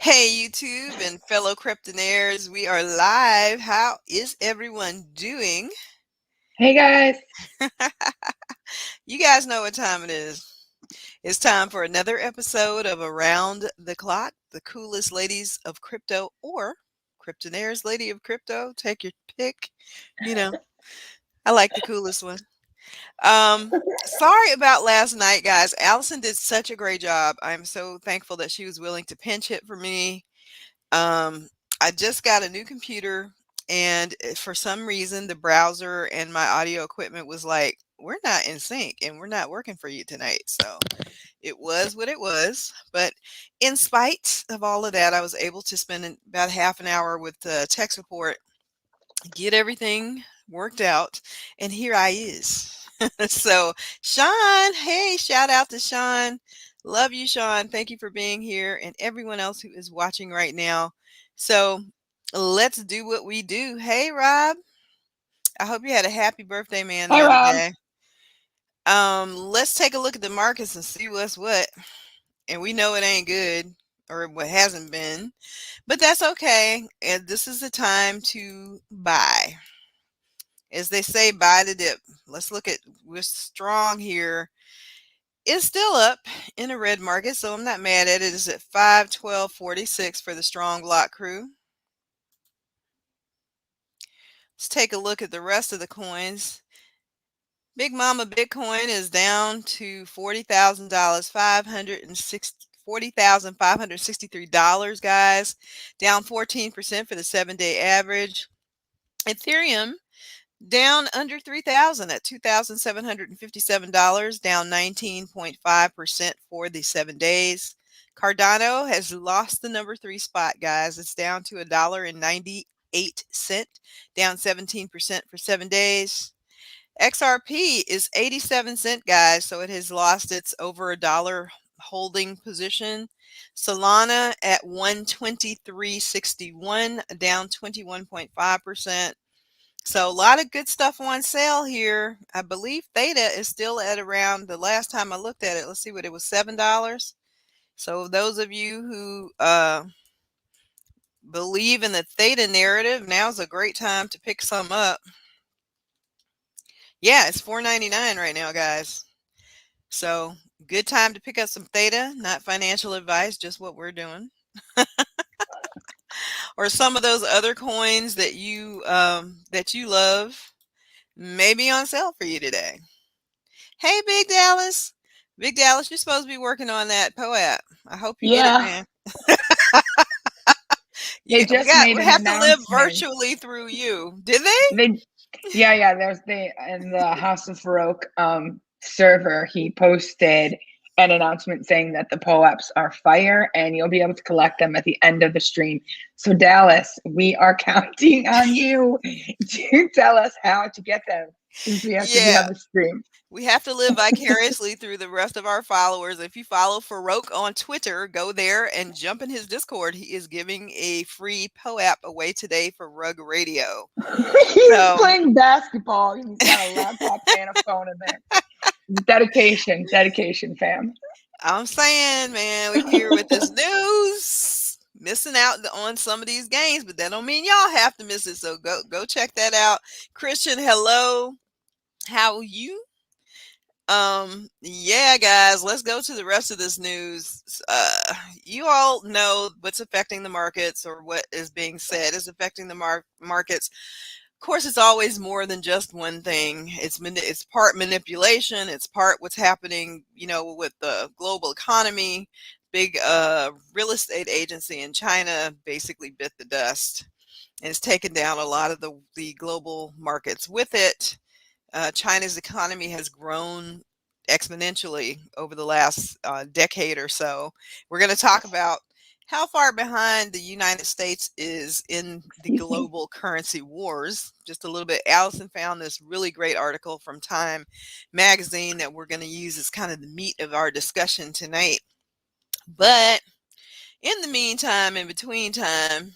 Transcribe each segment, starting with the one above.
Hey, YouTube and fellow Cryptonairz, we are live. How is everyone doing? Hey guys. You guys know what time it is. It's time for another episode of Around the Clock, the coolest ladies of crypto, or Cryptonairz Lady of Crypto. Take your pick. You know, I like the coolest one. Um, Sorry about last night, guys. Allison did such a great job. I'm so thankful that she was willing to pinch hit for me. Um, I just got a new computer, and for some reason, the browser and my audio equipment was like, "We're not in sync, and we're not working for you tonight." So it was what it was. But in spite of all of that, I was able to spend about half an hour with the tech support, get everything worked out, and here I is. So, Sean, hey, shout out to Sean. Love you, Sean. Thank you for being here and everyone else who is watching right now. So, let's do what we do. Hey, Rob. I hope you had a happy birthday, man, the Hi other Rob. day. Let's take a look at the markets and see what's what. And we know it ain't good or what hasn't been, but that's okay. And this is the time to buy. As they say, buy the dip. Let's look at, we're strong here. It's still up in a red market, so I'm not mad at it. It's at 512.46 for the strong block crew. Let's take a look at the rest of the coins. Big Mama Bitcoin is down to $40,000, $40,563, guys. Down 14% for the 7-day average. Ethereum down under 3,000 at $2,757, down 19.5% for the 7 days. Cardano has lost the number 3 spot, guys. It's down to $1.98, down 17% for 7 days. XRP is 87 cent, guys, so it has lost its over a dollar holding position. Solana at 123.61, down 21.5%. So a lot of good stuff on sale here. I believe Theta is still at around, the last time I looked at it, let's see what it was, $7. So those of you who believe in the Theta narrative, now's a great time to pick some up. Yeah, it's $4.99 right now, guys. So good time to pick up some Theta. Not financial advice, just what we're doing. Or some of those other coins that you love, maybe on sale for you today. Hey, Big Dallas. Big Dallas, you're supposed to be working on that POAP. I hope you get it, Yeah, man. they just made We an have to live announcement. virtually through you. Did they? They yeah, there's the in the House of Farouk server, he posted an announcement saying that the POAPs are fire and you'll be able to collect them at the end of the stream. So Dallas, we are counting on you to tell us how to get them since we have to be Yeah. on the stream. We have to live vicariously through the rest of our followers. If you follow Farouk on Twitter, go there and jump in his Discord. He is giving a free POAP away today for Rug Radio. He's So playing basketball. He's got a laptop and a phone in there. Dedication, fam. I'm saying, man, we're here with this news. Missing out on some of these games, but that don't mean y'all have to miss it. So go check that out. Christian, hello. How are you? Yeah, guys, let's go to the rest of this news. You all know what's affecting the markets, or what is being said is affecting the markets. Of course, it's always more than just one thing. It's part manipulation. It's part what's happening, with the global economy. Big real estate agency in China basically bit the dust and has taken down a lot of the global markets with it. China's economy has grown exponentially over the last decade or so. We're going to talk about how far behind the United States is in the global currency wars. Just a little bit. Allison found this really great article from Time magazine that we're going to use as kind of the meat of our discussion tonight. But in the meantime, in between time,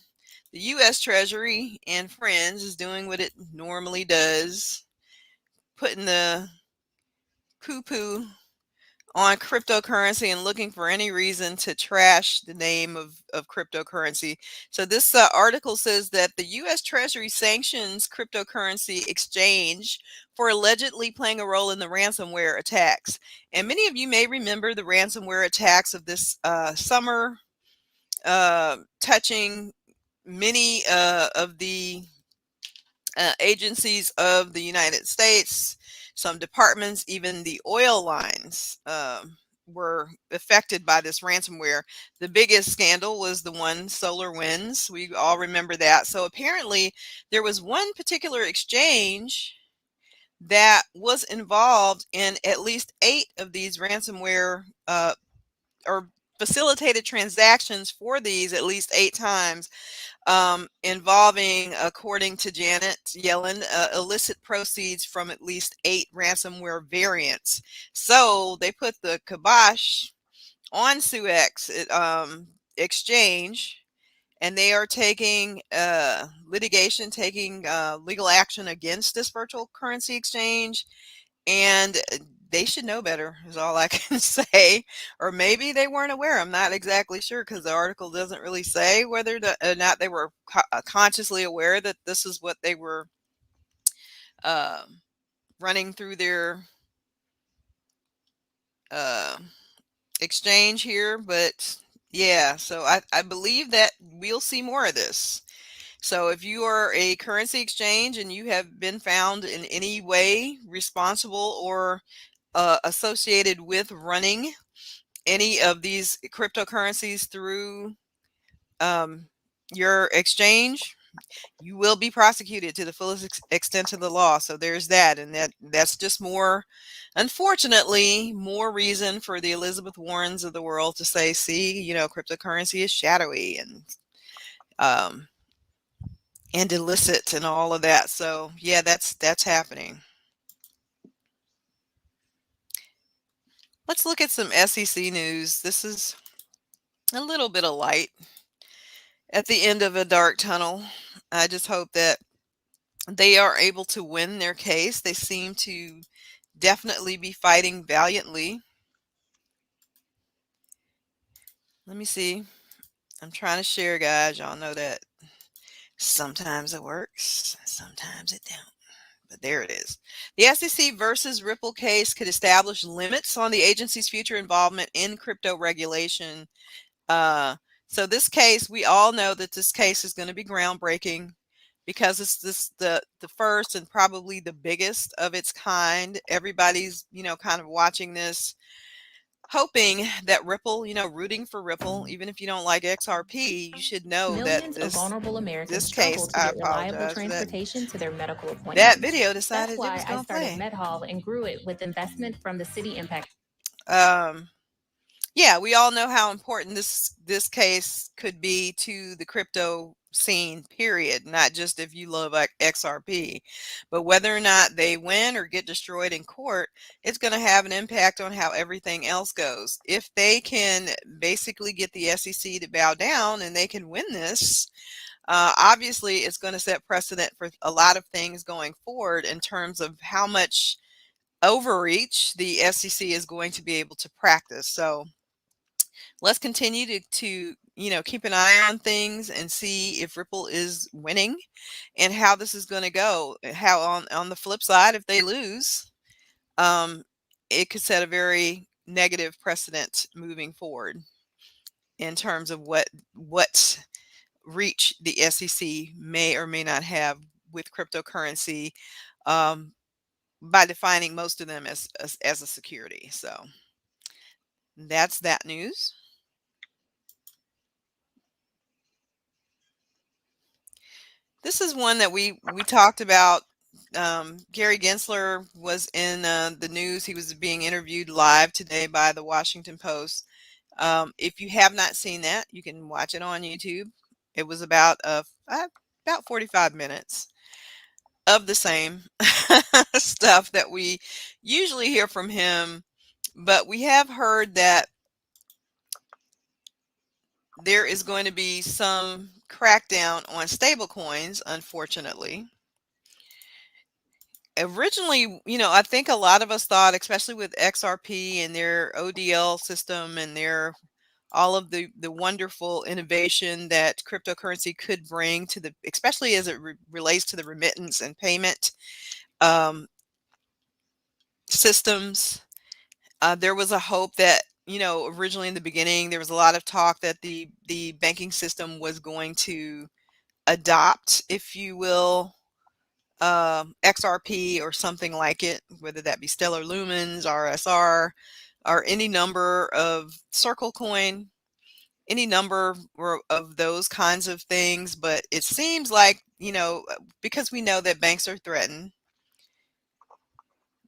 the U.S. Treasury and Friends is doing what it normally does, putting the poo-poo on cryptocurrency and looking for any reason to trash the name of cryptocurrency. So this article says that the U.S. Treasury sanctions cryptocurrency exchange for allegedly playing a role in the ransomware attacks. And many of you may remember the ransomware attacks of this summer, touching many of the agencies of the United States, some departments, even the oil lines were affected by this ransomware. The biggest scandal was the one Solar Winds. We all remember that. So apparently, there was one particular exchange that was involved in at least 8 of these ransomware or facilitated transactions for these at least 8 times, involving, according to Janet Yellen, illicit proceeds from at least 8 ransomware variants. So they put the kibosh on SUEX exchange, and they are taking litigation, taking legal action against this virtual currency exchange. And they should know better, is all I can say. Or maybe they weren't aware. I'm not exactly sure because the article doesn't really say whether or not they were consciously aware that this is what they were uh, running through their uh, exchange here. But yeah, so I believe that we'll see more of this. So if you are a currency exchange and you have been found in any way responsible or associated with running any of these cryptocurrencies through um, your exchange, you will be prosecuted to the fullest extent of the law. So there's that, and that's just more, unfortunately, more reason for the Elizabeth Warrens of the world to say, see, cryptocurrency is shadowy um, and illicit and all of that. So yeah, that's happening. Let's look at some SEC news. This is a little bit of light at the end of a dark tunnel. I just hope that they are able to win their case. They seem to definitely be fighting valiantly. Let me see. I'm trying to share, guys. Y'all know that sometimes it works, sometimes it don't. But there it is. The SEC versus Ripple case could establish limits on the agency's future involvement in crypto regulation. Uh, so this case, we all know that this case is going to be groundbreaking because it's the first and probably the biggest of its kind. Everybody's, kind of watching this, hoping that Ripple, rooting for Ripple, even if you don't like XRP, you should know that Millions of vulnerable Americans this struggle case, to I get reliable apologize for that. transportation to their medical That appointments. video That's decided it was why I going to started play. MedHall and grew it with investment from the City Impact. Um, yeah, we all know how important this case could be to the crypto scene, period. Not just if you love like XRP, but whether or not they win or get destroyed in court, it's going to have an impact on how everything else goes. If they can basically get the SEC to bow down and they can win this, obviously it's going to set precedent for a lot of things going forward in terms of how much overreach the SEC is going to be able to practice. So let's continue to keep an eye on things and see if Ripple is winning and how this is going to go. How on the flip side, if they lose, um, it could set a very negative precedent moving forward in terms of what reach the SEC may or may not have with cryptocurrency, um, by defining most of them as a security. So that's that news. This is one that we talked about. Gary Gensler was in the news. He was being interviewed live today by the Washington Post. If you have not seen that, you can watch it on YouTube. It was about 45 minutes of the same stuff that we usually hear from him, but we have heard that there is going to be some crackdown on stablecoins, unfortunately. originally, I think a lot of us thought, especially with XRP and their ODL system and their all of the wonderful innovation that cryptocurrency could bring to the, especially as it relates to the remittance and payment um, systems. There was a hope that, originally in the beginning, there was a lot of talk that the banking system was going to adopt, if you will, XRP or something like it, whether that be Stellar Lumens, RSR, or any number of Circle Coin, any number of those kinds of things. But it seems like, because we know that banks are threatened,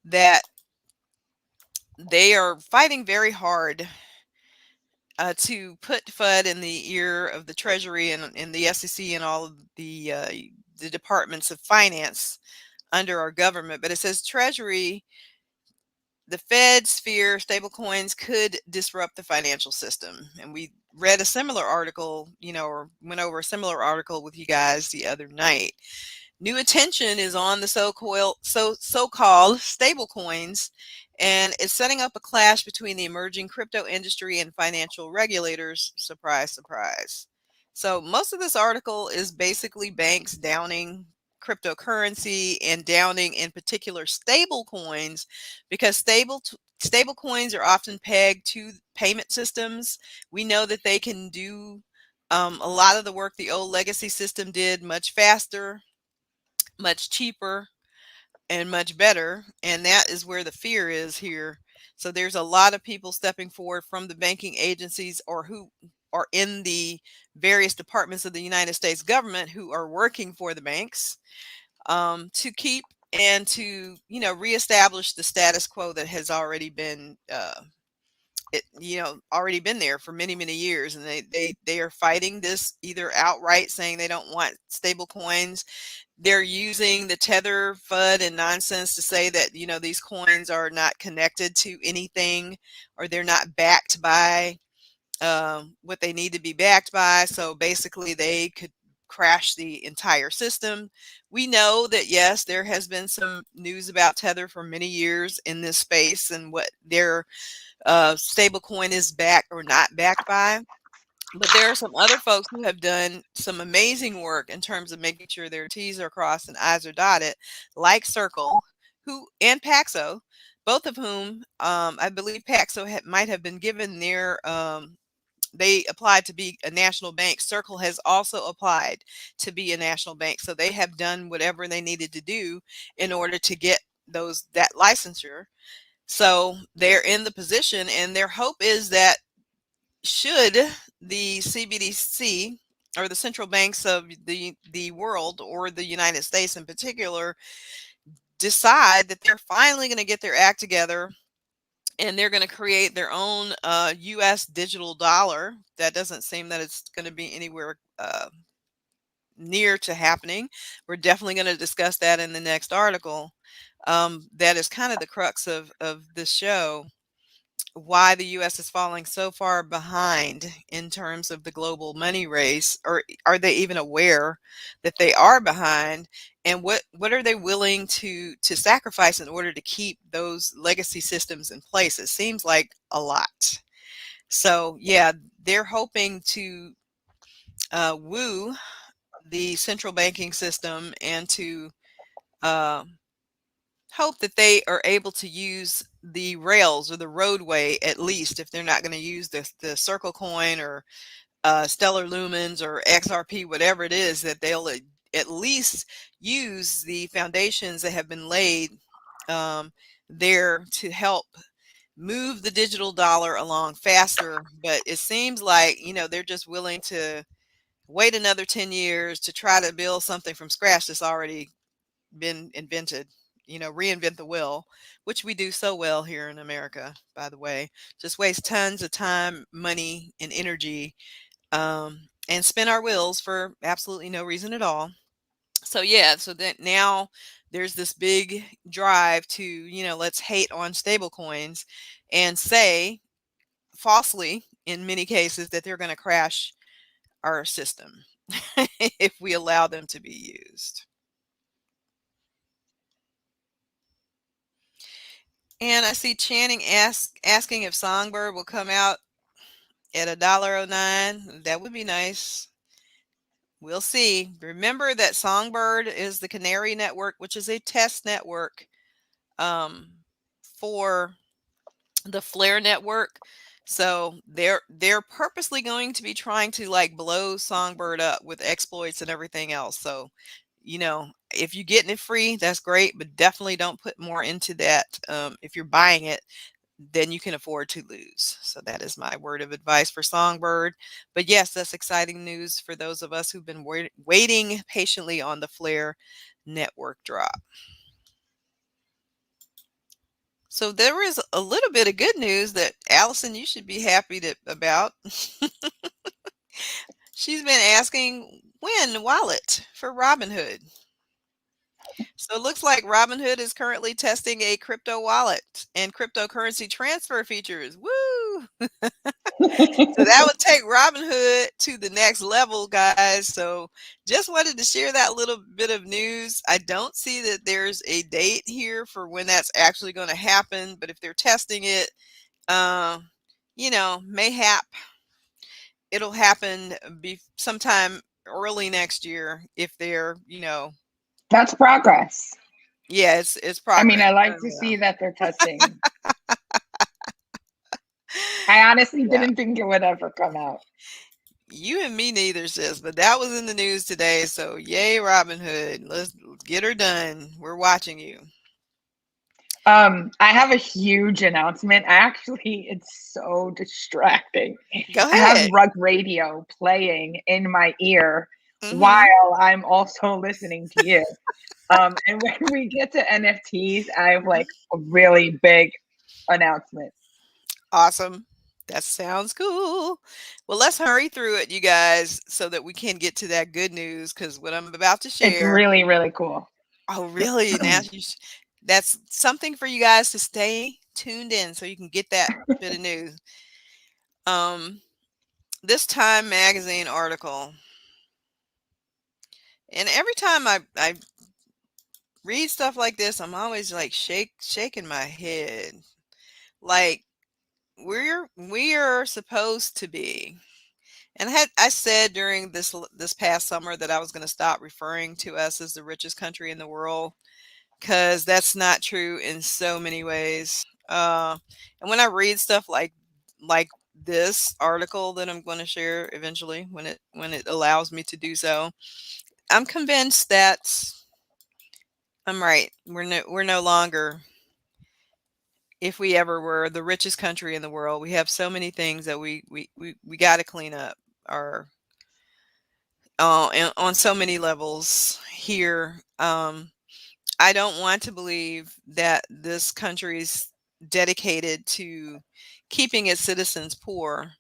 that they are fighting very hard to put FUD in the ear of the Treasury and the SEC and all of the departments of finance under our government. But it says Treasury, the Fed's fear stablecoins could disrupt the financial system. And we read a similar article, or went over a similar article with you guys the other night. New attention is on the so-called stablecoins, and it's setting up a clash between the emerging crypto industry and financial regulators. Surprise, surprise. So most of this article is basically banks downing cryptocurrency and downing in particular stable coins, because stable coins are often pegged to payment systems. We know that they can do a lot of the work the old legacy system did much faster, much cheaper, and much better. And that is where the fear is here. So there's a lot of people stepping forward from the banking agencies, or who are in the various departments of the United States government, who are working for the banks, to keep and to, reestablish the status quo that has already been already been there for many, many years. And they are fighting this either outright, saying they don't want stable coins. They're using the tether FUD and nonsense to say that, these coins are not connected to anything, or they're not backed by what they need to be backed by. So basically they could crash the entire system. We know that, yes, there has been some news about tether for many years in this space, and what their stable coin is backed or not backed by. But there are some other folks who have done some amazing work in terms of making sure their T's are crossed and I's are dotted, like Circle, who and Paxo, both of whom, I believe Paxo might have been given their, they applied to be a national bank. Circle has also applied to be a national bank. So they have done whatever they needed to do in order to get that licensure. So they're in the position, and their hope is that, should the CBDC, or the central banks of the world, or the United States in particular, decide that they're finally going to get their act together and they're going to create their own US digital dollar, that doesn't seem that it's going to be anywhere near to happening. We're definitely going to discuss that in the next article. That is kind of the crux of this show, why the US is falling so far behind in terms of the global money race. Or are they even aware that they are behind? And what are they willing to sacrifice in order to keep those legacy systems in place? It seems like a lot. So yeah, they're hoping to woo the central banking system, and to uh, hope that they are able to use the rails or the roadway, at least, if they're not going to use the Circle Coin, or Stellar Lumens, or XRP, whatever it is, that they'll at least use the foundations that have been laid there to help move the digital dollar along faster. But it seems like, they're just willing to wait another 10 years to try to build something from scratch that's already been invented. Reinvent the wheel, which we do so well here in America, by the way. Just waste tons of time, money, and energy, and spin our wheels for absolutely no reason at all. So yeah, so that now there's this big drive to, let's hate on stable coins and say falsely, in many cases, that they're going to crash our system if we allow them to be used. And I see Channing asking if Songbird will come out at $1.09. That would be nice. We'll see. Remember that Songbird is the Canary network, which is a test network um, for the Flare network. So they're purposely going to be trying to like blow Songbird up with exploits and everything else. So, if you're getting it free, that's great, but definitely don't put more into that. If you're buying it, then you can afford to lose. So that is my word of advice for Songbird. But yes, that's exciting news for those of us who've been waiting patiently on the Flare network drop. So there is a little bit of good news that Allison, you should be happy about. She's been asking when wallet for Robinhood. So it looks like Robinhood is currently testing a crypto wallet and cryptocurrency transfer features. Woo! So that would take Robinhood to the next level, guys. So just wanted to share that little bit of news. I don't see that there's a date here for when that's actually going to happen, but if they're testing it, uh, mayhap it'll happen sometime early next year if they're, That's progress. yeah, it's I mean, progress. I like Oh, to yeah. see that they're testing. I honestly Yeah. didn't think it would ever come out. You and me neither, sis, but that was in the news today. So yay, Robin Hood. Let's get her done. We're watching you. I have a huge announcement. It's so distracting. Go I have ahead. Rug Radio playing in my ear Hmm. while I'm also listening to you. And when we get to NFTs, I have like a really big announcement. Awesome. That sounds cool. Well, let's hurry through it, you guys, so that we can get to that good news. Because what I'm about to It's share. really, really cool. Oh, really? That's something for you guys to stay tuned in so you can get that bit of news. Um, this Time magazine article, and every time I read stuff like this, I'm always like shaking my head. Like we are supposed to be. And I said during this past summer that I was going to stop referring to us as the richest country in the world because that's not true in so many ways. And when I read stuff like this article that I'm going to share eventually when it allows me to do so, I'm convinced that I'm right. We're no longer, if we ever were, the richest country in the world. We have so many things that we got to clean up our and on so many levels here. I don't want to believe that this country's dedicated to keeping its citizens poor,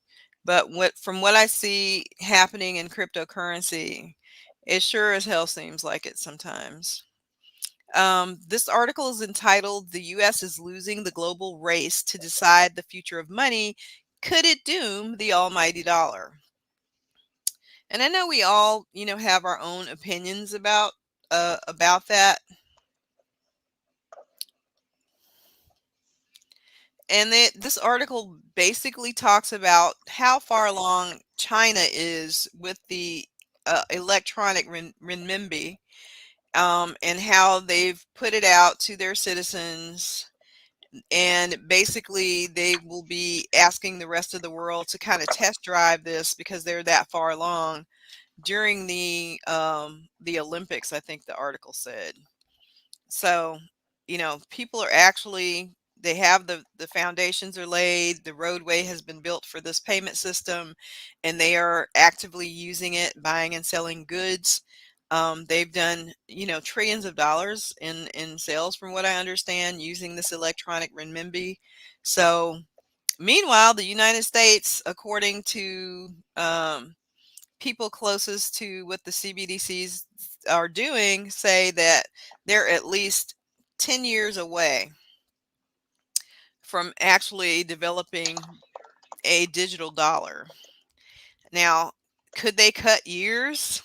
but from what I see happening in cryptocurrency, it sure as hell seems like it sometimes. This article is entitled "The U.S. is Losing the Global Race to Decide the Future of Money. Could it doom the almighty dollar?" And I know we all, have our own opinions about that. And this article basically talks about how far along China is with the electronic renminbi, and how they've put it out to their citizens. And basically, they will be asking the rest of the world to kind of test drive this because they're that far along during the Olympics, I think the article said. So, people are actually, they have the foundations are laid, the roadway has been built for this payment system, and they are actively using it, buying and selling goods. They've done, trillions of dollars in sales, from what I understand, using this electronic renminbi. So, meanwhile, the United States, according to people closest to what the CBDCs are doing, say that they're at least 10 years away from actually developing a digital dollar. Now, could they cut years?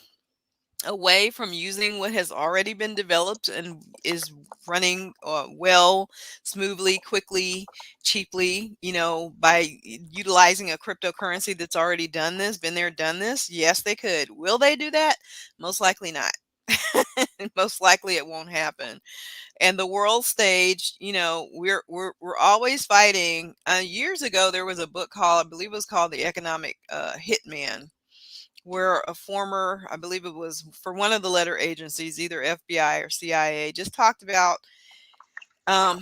away from using what has already been developed and is running well, smoothly, quickly, cheaply, by utilizing a cryptocurrency that's already done this, been there, done this. Yes, they could. Will they do that? Most likely not. Most likely it won't happen. And the world stage, we're always fighting. Years ago, there was a book called, I believe it was called The Economic Hitman, where a former, I believe it was for one of the letter agencies, either FBI or CIA, just talked about um,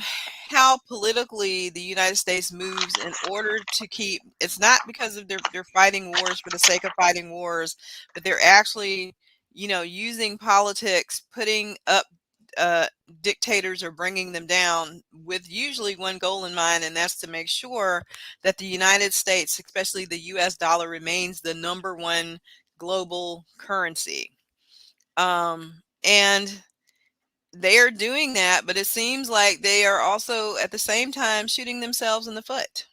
how politically the United States moves in order to keep. It's not because of they're fighting wars for the sake of fighting wars, but they're actually, using politics, putting up uh, dictators or bringing them down with usually one goal in mind, and that's to make sure that the United States, especially the US dollar, remains the number one global currency. And they are doing that, but it seems like they are also at the same time shooting themselves in the foot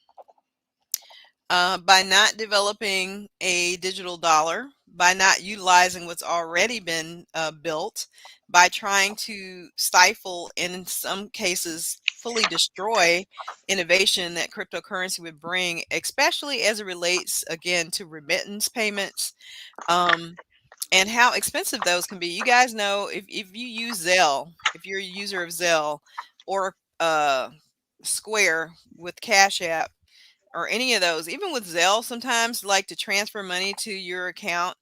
by not developing a digital dollar, by not utilizing what's already been built, by trying to stifle and in some cases fully destroy innovation that cryptocurrency would bring, especially as it relates again to remittance payments. And how expensive those can be. You guys know, if you use Zelle, if you're a user of Zelle or Square with Cash App or any of those, even with Zelle, sometimes like to transfer money to your account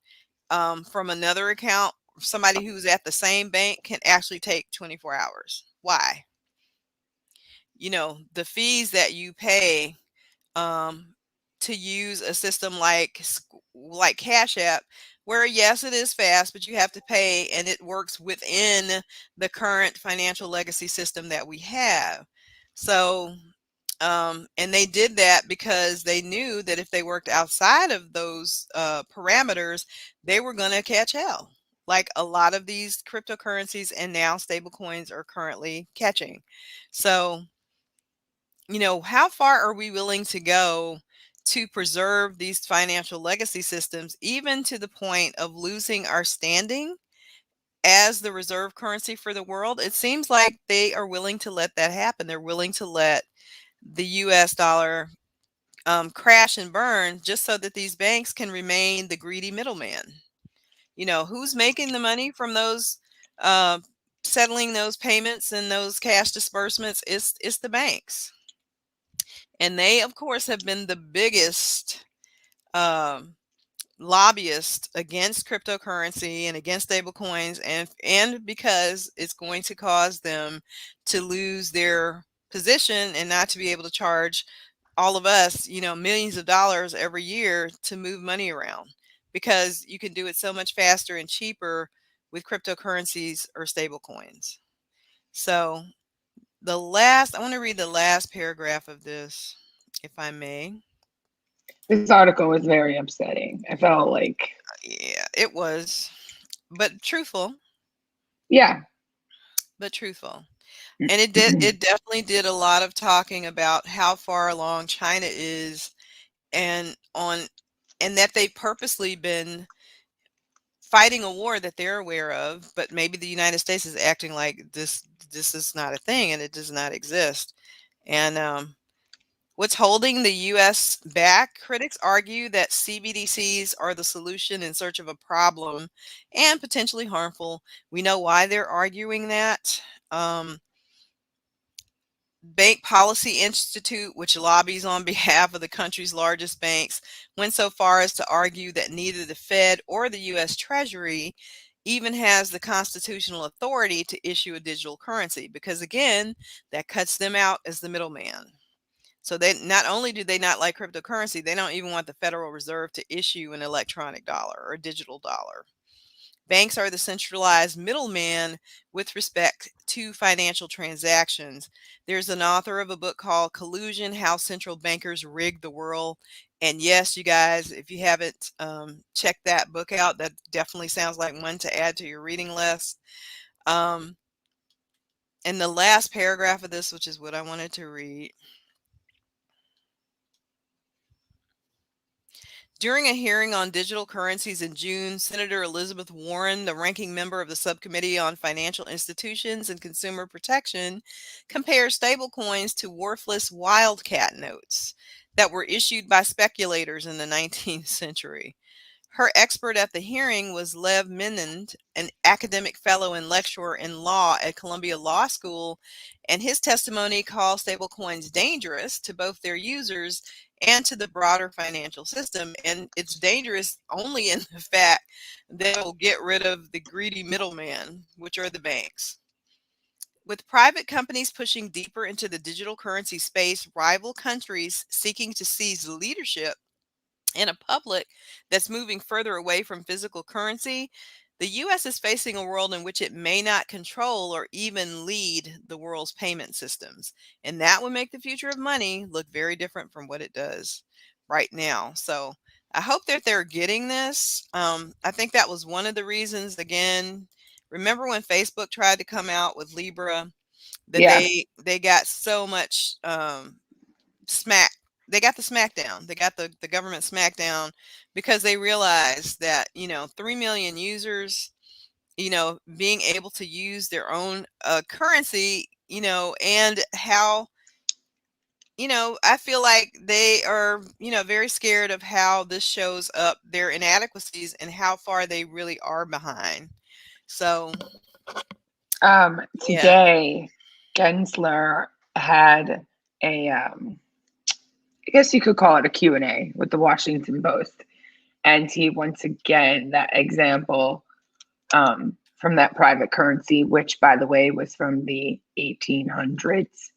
from another account, somebody who's at the same bank can actually take 24 hours. Why? The fees that you pay um, to use a system like Cash App, where yes, it is fast, but you have to pay, and it works within the current financial legacy system that we have. So, and they did that because they knew that if they worked outside of those parameters, they were going to catch hell. Like a lot of these cryptocurrencies and now stablecoins are currently catching. So, how far are we willing to go to preserve these financial legacy systems, even to the point of losing our standing as the reserve currency for the world? It seems like they are willing to let that happen. They're willing to let the US dollar crash and burn just so that these banks can remain the greedy middleman. Who's making the money from those uh, settling those payments and those cash disbursements? It's the banks. And they, of course, have been the biggest um, lobbyists against cryptocurrency and against stablecoins, and because it's going to cause them to lose their position and not to be able to charge all of us, millions of dollars every year to move money around, because you can do it so much faster and cheaper with cryptocurrencies or stablecoins. So I want to read the last paragraph of this, if I may. This article was very upsetting. I felt like, Yeah, it was, but truthful, yeah. but truthful. And it definitely did a lot of talking about how far along China is and on and that they've purposely been fighting a war that they're aware of, but maybe the United States is acting like this is not a thing and it does not exist. And what's holding the U.S. back? Critics argue that CBDCs are the solution in search of a problem and potentially harmful. We know why they're arguing that. Um, Bank Policy Institute, which lobbies on behalf of the country's largest banks, went so far as to argue that neither the Fed or the U.S. Treasury even has the constitutional authority to issue a digital currency, because again, that cuts them out as the middleman. So they not only do they not like cryptocurrency, they don't even want the Federal Reserve to issue an electronic dollar or a digital dollar. Banks are the centralized middleman with respect to financial transactions. There's an author of a book called Collusion: How Central Bankers Rig the World. And yes, you guys, if you haven't checked that book out, that definitely sounds like one to add to your reading list. And the last paragraph of this, which is what I wanted to read. During a hearing on digital currencies in June, Senator Elizabeth Warren, the ranking member of the Subcommittee on Financial Institutions and Consumer Protection, compared stablecoins to worthless wildcat notes that were issued by speculators in the 19th century. Her expert at the hearing was Lev Menand, an academic fellow and lecturer in law at Columbia Law School, and his testimony called stablecoins dangerous to both their users and to the broader financial system. And it's dangerous only in the fact that it will get rid of the greedy middleman, which are the banks. With private companies pushing deeper into the digital currency space, rival countries seeking to seize leadership in a public that's moving further away from physical currency, the US is facing a world in which it may not control or even lead the world's payment systems. And that would make the future of money look very different from what it does right now. So I hope that they're getting this. I think that was one of the reasons, again, remember when Facebook tried to come out with Libra, that Yeah. they got so much smack they got the smackdown. They got the government smackdown because they realized that, 3 million users, being able to use their own currency, and how, I feel like they are, very scared of how this shows up their inadequacies and how far they really are behind. So, yeah. Today, Gensler had a, I guess you could call it a Q&A with the Washington Post. And he, once again, that example from that private currency, which, by the way, was from the 1800s,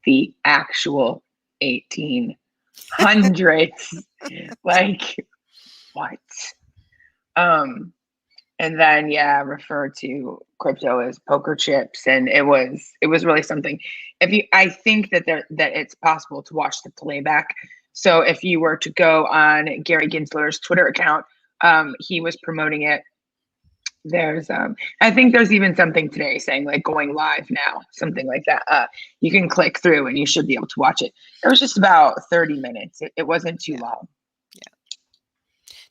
the actual 1800s. Like, what? And then, yeah, refer to crypto as poker chips, and it was really something. I think that it's possible to watch the playback. So if you were to go on Gary Gensler's Twitter account, he was promoting it. There's I think there's even something today saying like going live now, something like that. You can click through and you should be able to watch it. It was just about 30 minutes. It wasn't too long.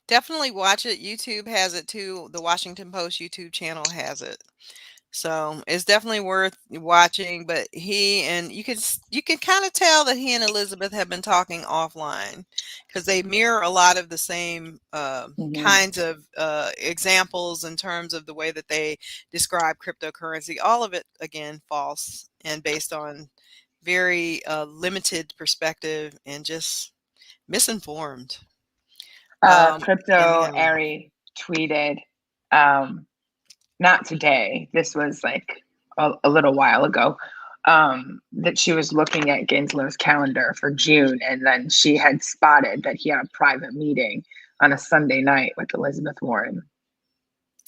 Definitely watch it. YouTube has it too. The Washington Post YouTube channel has it. So it's definitely worth watching. But you can kind of tell that he and Elizabeth have been talking offline because they mirror a lot of the same kinds of examples in terms of the way that they describe cryptocurrency. All of it, again, false and based on very limited perspective and just misinformed. Cryptonairz tweeted, not today, this was like a little while ago, that she was looking at Gensler's calendar for June, and then she had spotted that he had a private meeting on a Sunday night with Elizabeth Warren.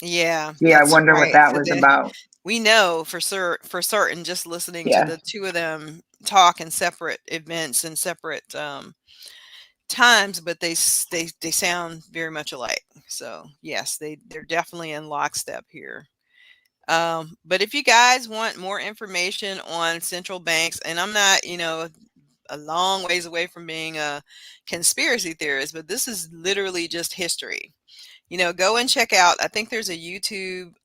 Yeah. I wonder what that was about. We know for certain just listening to the two of them talk in separate events and separate times, but they sound very much alike. So yes, they're definitely in lockstep here. But if you guys want more information on central banks, and I'm not, a long ways away from being a conspiracy theorist, but this is literally just history. Go and check out, I think there's a YouTube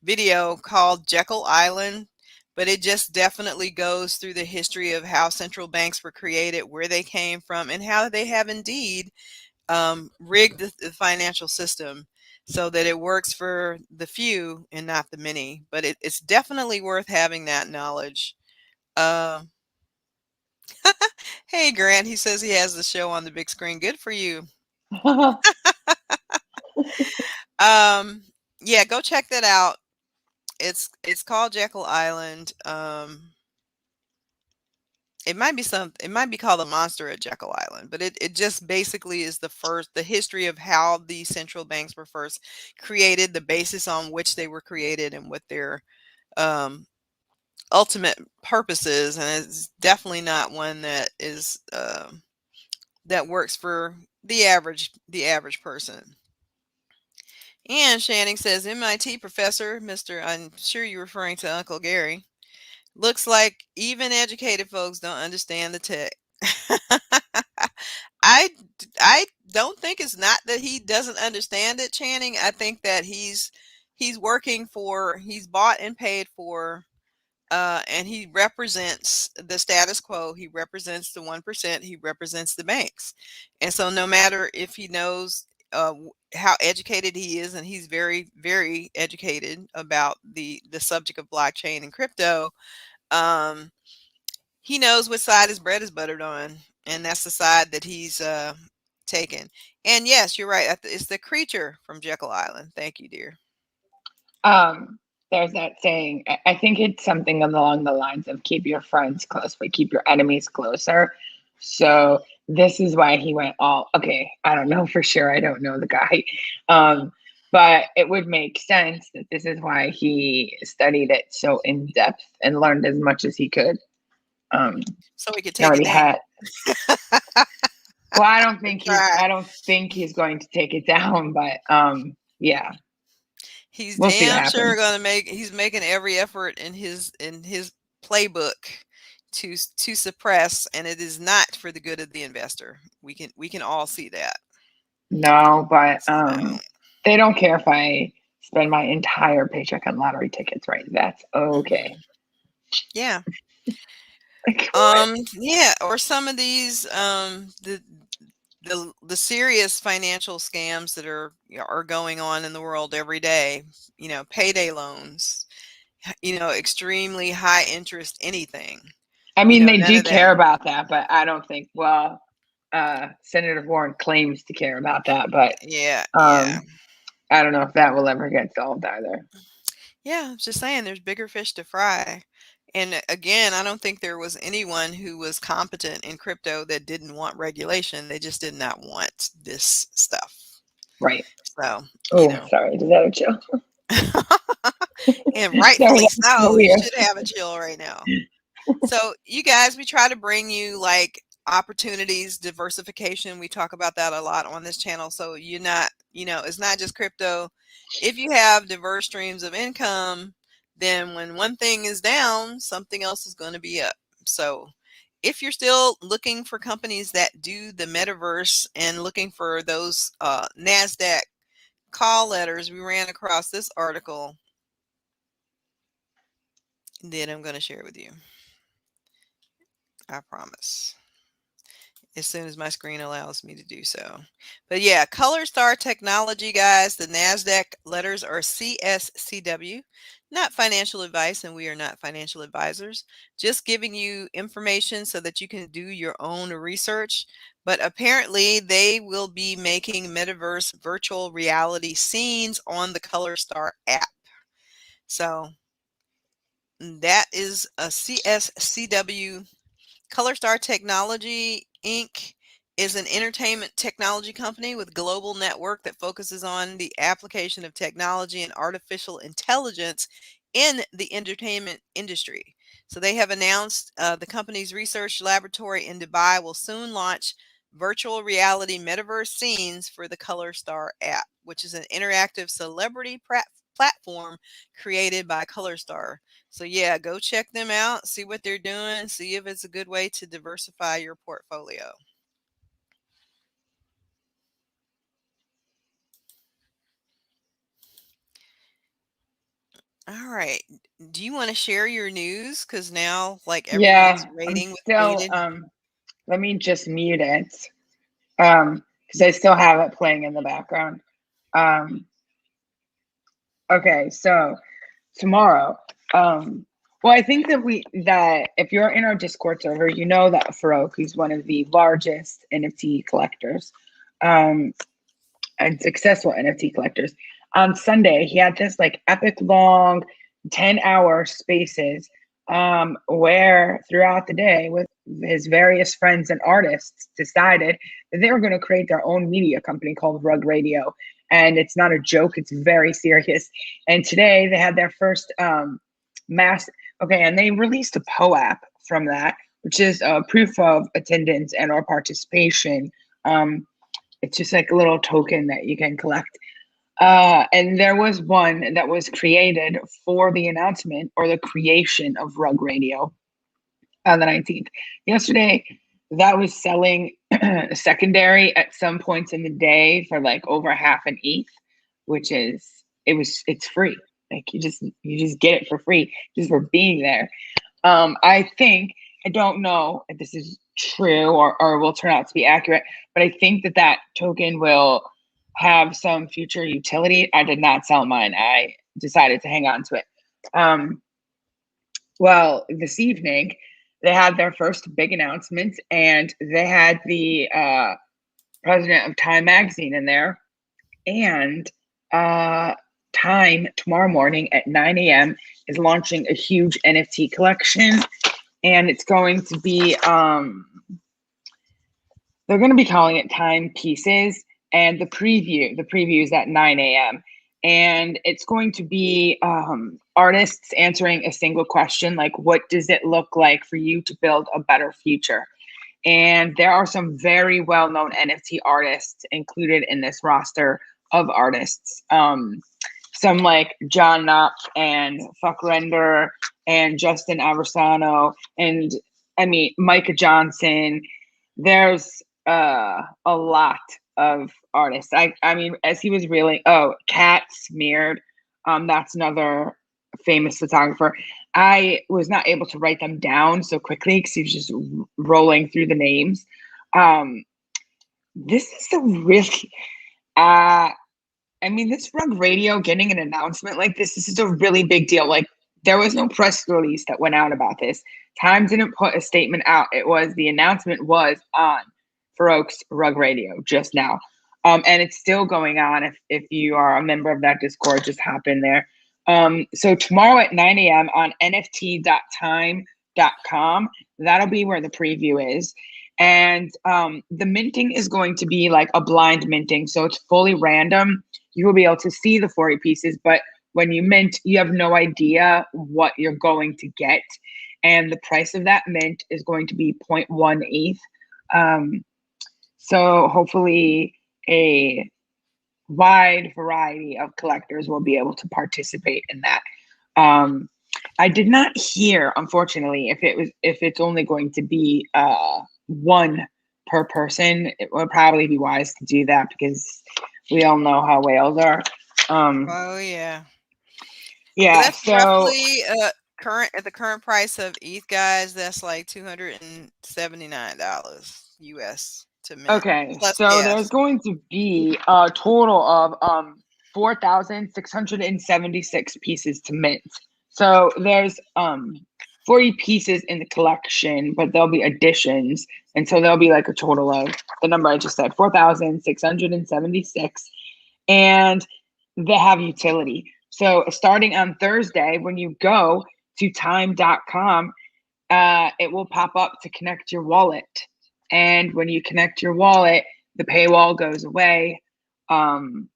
video called Jekyll Island, but it just definitely goes through the history of how central banks were created, where they came from, and how they have indeed rigged the financial system so that it works for the few and not the many. But it's definitely worth having that knowledge. Hey, Grant, he says he has the show on the big screen. Good for you. Yeah, go check that out. It's called Jekyll Island. It might be called The Monster at Jekyll Island, but it just basically is the history of how the central banks were first created, the basis on which they were created, and what their ultimate purpose is. And it's definitely not one that is that works for the average person. And Shanning says, MIT professor, I'm sure you're referring to Uncle Gary. Looks like even educated folks don't understand the tech. I don't think it's not that he doesn't understand it, Channing. I think that he's working for, he's bought and paid for, and he represents the status quo. He represents the 1%. He represents the banks. And so no matter if he knows how educated he is, and he's very, very educated about the subject of blockchain and crypto, um, he knows which side his bread is buttered on, and that's the side that he's taken. And yes, you're right. It's the creature from Jekyll Island. Thank you, dear. There's that saying. I think it's something along the lines of keep your friends close, but keep your enemies closer. So this is why he went all, okay, I don't know for sure. I don't know the guy. But it would make sense that this is why he studied it so in depth and learned as much as he could. So we could take it down. Had, well, I don't think he's going to take it down, but yeah. He's damn sure he's making every effort in his playbook to suppress, and it is not for the good of the investor. We can all see that. No, but they don't care if I spend my entire paycheck on lottery tickets, right? That's okay. Yeah. Yeah, or some of these the serious financial scams that are going on in the world every day, payday loans, extremely high interest anything. I mean, they do care about that, but I don't think, Senator Warren claims to care about that, but yeah. I don't know if that will ever get solved either. Yeah, I was just saying there's bigger fish to fry. And again, I don't think there was anyone who was competent in crypto that didn't want regulation. They just did not want this stuff. Right. So, sorry. Did that a chill? And rightfully so. You should have a chill right now. So, you guys, we try to bring you like opportunities, diversification. We talk about that a lot on this channel. So you're not, it's not just crypto. If you have diverse streams of income, then when one thing is down, something else is going to be up. So if you're still looking for companies that do the metaverse and looking for those NASDAQ call letters, we ran across this article that I'm going to share with you. I promise. As soon as my screen allows me to do so. But yeah, Color Star Technology, guys, the NASDAQ letters are CSCW. Not financial advice, and we are not financial advisors. Just giving you information so that you can do your own research. But apparently, they will be making metaverse virtual reality scenes on the Color Star app. So that is a CSCW. Color Star Technology Inc. is an entertainment technology company with global network that focuses on the application of technology and artificial intelligence in the entertainment industry. So they have announced the company's research laboratory in Dubai will soon launch virtual reality metaverse scenes for the Color Star app, which is an interactive celebrity platform created by Color Star. So yeah, go check them out, see what they're doing, see if it's a good way to diversify your portfolio. All right. Do you want to share your news? Because now, like, everything's rating with rated. Let me just mute it. Because I still have it playing in the background. Okay, so tomorrow, well, I think that if you're in our Discord server, you know that Farouk, he's one of the largest NFT collectors, and successful NFT collectors. On Sunday, he had this like epic long 10-hour spaces where throughout the day with his various friends and artists decided that they were going to create their own media company called Rug Radio. And it's not a joke, it's very serious. And today they had their first and they released a POAP from that, which is a proof of attendance and or participation. It's just like a little token that you can collect. And there was one that was created for the announcement or the creation of Rug Radio on the 19th. Yesterday, that was selling secondary at some points in the day for like over half an ETH, which is it's free. Like you just get it for free just for being there. I think, I don't know if this is true or will turn out to be accurate, but I think that token will have some future utility. I did not sell mine. I decided to hang on to it. Well, this evening they had their first big announcement, and they had the president of Time Magazine in there, and Time tomorrow morning at 9 a.m. is launching a huge NFT collection, and it's going to be they're going to be calling it Time Pieces, and the preview is at 9 a.m. and it's going to be artists answering a single question, like what does it look like for you to build a better future? And there are some very well-known NFT artists included in this roster of artists. Some like John Knopf and Fuck Render and Justin Aversano and Micah Johnson. There's a lot of artists. I mean, as he was really, Cat Smeared, that's another famous photographer. I was not able to write them down so quickly because he was just rolling through the names. This is a really, this Rug Radio getting an announcement like this is a really big deal. Like, there was no press release that went out about this. Time didn't put a statement out. The announcement was on Farouk's Rug Radio just now. And it's still going on. If you are a member of that Discord, just hop in there. So tomorrow at 9 a.m. on nft.time.com, that'll be where the preview is. And the minting is going to be like a blind minting. So it's fully random. You will be able to see the 40 pieces, but when you mint, you have no idea what you're going to get. And the price of that mint is going to be 0.1 ETH. So hopefully a wide variety of collectors will be able to participate in that. I did not hear, unfortunately, if it's only going to be one per person. It would probably be wise to do that because we all know how whales are. Oh yeah. Yeah. That's roughly at the current price of ETH, guys. That's like $279 US to mint. Okay, Plus so gas. there's going to be a total of 4,676 pieces to mint. So there's 40 pieces in the collection, but there'll be additions, and so there'll be like a total of the number I just said, 4,676, and they have utility. So starting on Thursday, when you go to time.com, it will pop up to connect your wallet. And when you connect your wallet, the paywall goes away. And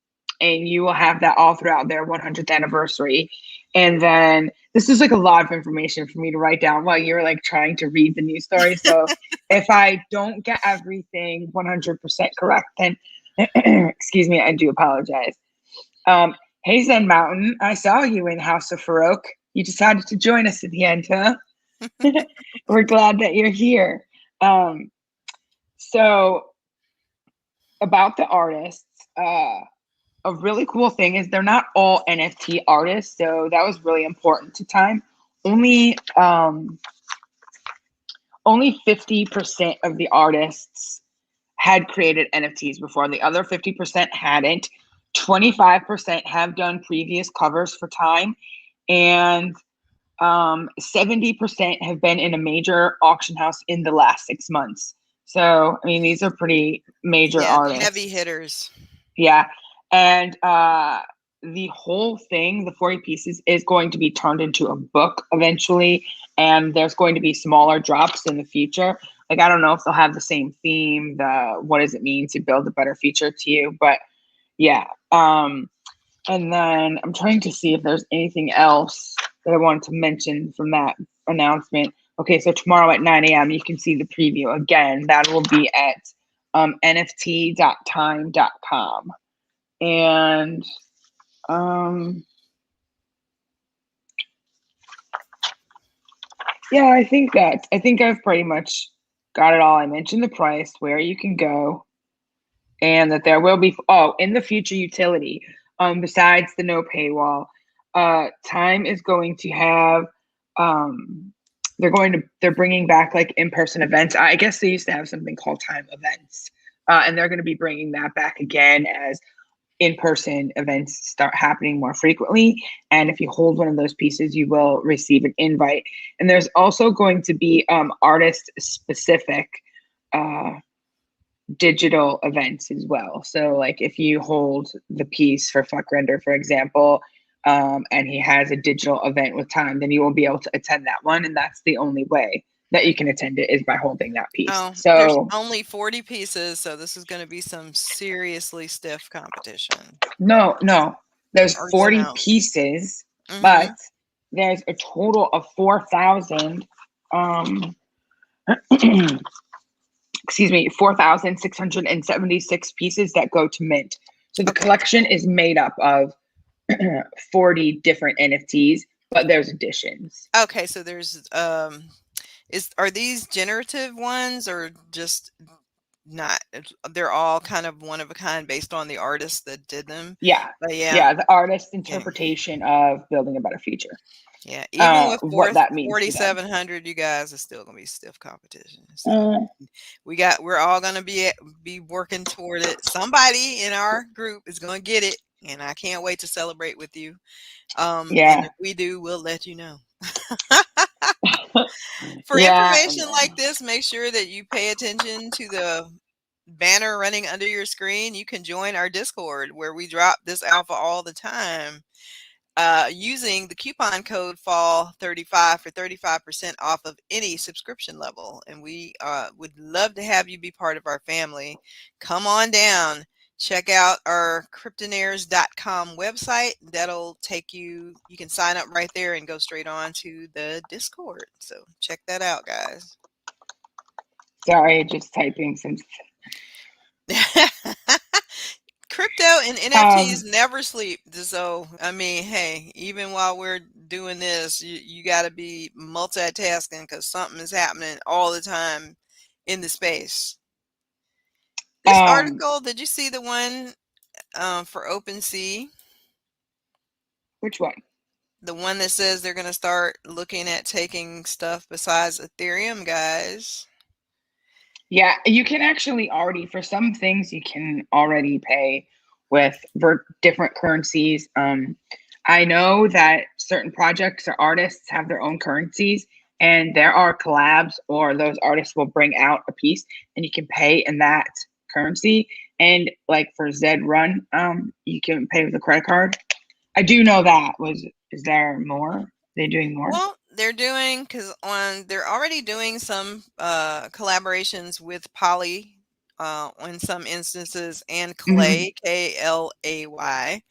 you will have that all throughout their 100th anniversary. And then this is like a lot of information for me to write down while you're like trying to read the news story. So if I don't get everything 100% correct, then excuse me, I do apologize. Hey, Zen Mountain, I saw you in House of Farouk. You decided to join us at the end, huh? We're glad that you're here. So about the artists, a really cool thing is they're not all NFT artists. So that was really important to Time. Only 50% of the artists had created NFTs before. The other 50% hadn't. 25% have done previous covers for Time, and 70% have been in a major auction house in the last 6 months. So, I mean, these are pretty major artists. Heavy hitters. Yeah. And the whole thing, the 40 pieces, is going to be turned into a book eventually. And there's going to be smaller drops in the future. Like, I don't know if they'll have the same theme, what does it mean to build a better future to you? But yeah. And then I'm trying to see if there's anything else that I wanted to mention from that announcement. Okay, so tomorrow at 9 a.m. you can see the preview. Again, that will be at nft.time.com. And yeah, I think I've pretty much Got it all. I mentioned the price, where you can go, and that there will be in the future utility. Besides the no paywall, Time is going to have they're bringing back like in-person events. I guess they used to have something called Time events, and they're going to be bringing that back again as in-person events start happening more frequently. And if you hold one of those pieces, you will receive an invite. And there's also going to be artist specific digital events as well. So like if you hold the piece for Fuck Render, for example, and he has a digital event with Time, then you will be able to attend that one. And that's the only way that you can attend it, is by holding that piece. Oh, there's So only 40 pieces, so this is going to be some seriously stiff competition. no, there's Or is it 40 no? pieces, Mhm. but there's a total of 4,000 excuse me, 4,676 pieces that go to mint. So the Okay. collection is made up of 40 different NFTs, but there's additions. Okay, so there's are these generative ones or just not? They're all kind of one of a kind based on the artist that did them. Yeah. But Yeah, the artist's interpretation of building a better future. yeah, even with What that means to them. 4,700, you guys, it's still gonna be stiff competition. So we're all gonna be working toward it. Somebody in our group is gonna get it, and I can't wait to celebrate with you. And Yeah. if we do, we'll let you know. For Yeah, information like this, make sure that you pay attention to the banner running under your screen. You can join our Discord where we drop this alpha all the time, using the coupon code FALL35 for 35% off of any subscription level. And we would love to have you be part of our family. Come on down. Check out our Cryptonairz.com website. That'll take you can sign up right there and go straight on to the Discord. So check that out, guys. Sorry, just typing some. Crypto and NFTs never sleep. So, I mean, hey, even while we're doing this, you got to be multitasking because something is happening all the time in the space. This article, did you see the one for OpenSea? Which one? The one that says they're going to start looking at taking stuff besides Ethereum, guys. Yeah, you can actually already, for some things, you can already pay with different currencies. I know that certain projects or artists have their own currencies, and there are collabs, or those artists will bring out a piece and you can pay in that currency. And like for Zed Run, you can pay with a credit card. I do know that. Is there more? Are they doing more? Well, they're doing they're already doing some collaborations with Poly in some instances, and Clay, KLAY.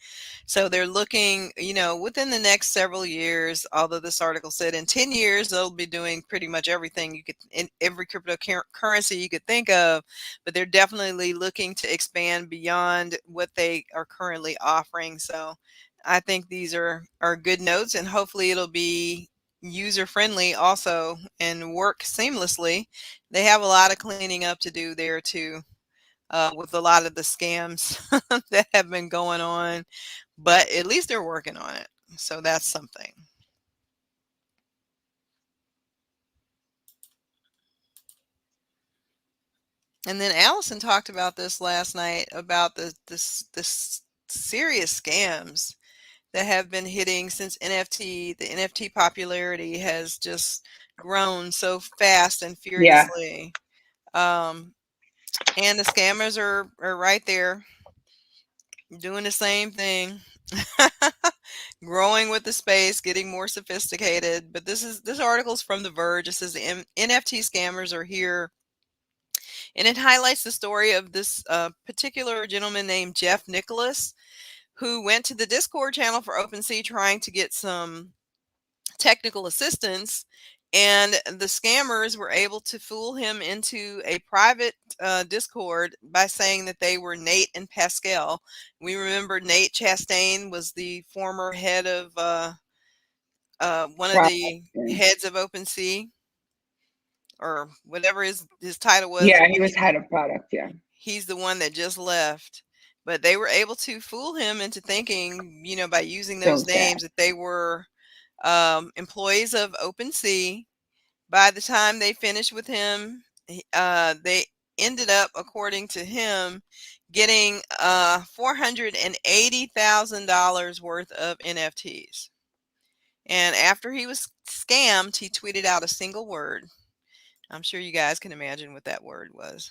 So they're looking, within the next several years, although this article said in 10 years, they'll be doing pretty much everything in every cryptocurrency you could think of, but they're definitely looking to expand beyond what they are currently offering. So I think these are good notes, and hopefully it'll be user friendly also and work seamlessly. They have a lot of cleaning up to do there too, with a lot of the scams that have been going on, but at least they're working on it. So that's something. And then Allison talked about this last night about this serious scams that have been hitting since NFT. The NFT popularity has just grown so fast and furiously. And the scammers are right there doing the same thing. Growing with the space, getting more sophisticated. But this article's from The Verge. It says the NFT scammers are here. And it highlights the story of this particular gentleman named Jeff Nicholas, who went to the Discord channel for OpenSea trying to get some technical assistance, and the scammers were able to fool him into a private Discord by saying that they were Nate and Pascal. We remember Nate Chastain was the former head of one of the heads of OpenSea. or whatever his title was. Yeah, he was head of product. Yeah. He's the one that just left. But they were able to fool him into thinking, by using So those sad. names, that they were employees of OpenSea. By the time they finished with him, they ended up, according to him, getting $480,000 worth of NFTs. And after he was scammed, he tweeted out a single word. I'm sure you guys can imagine what that word was.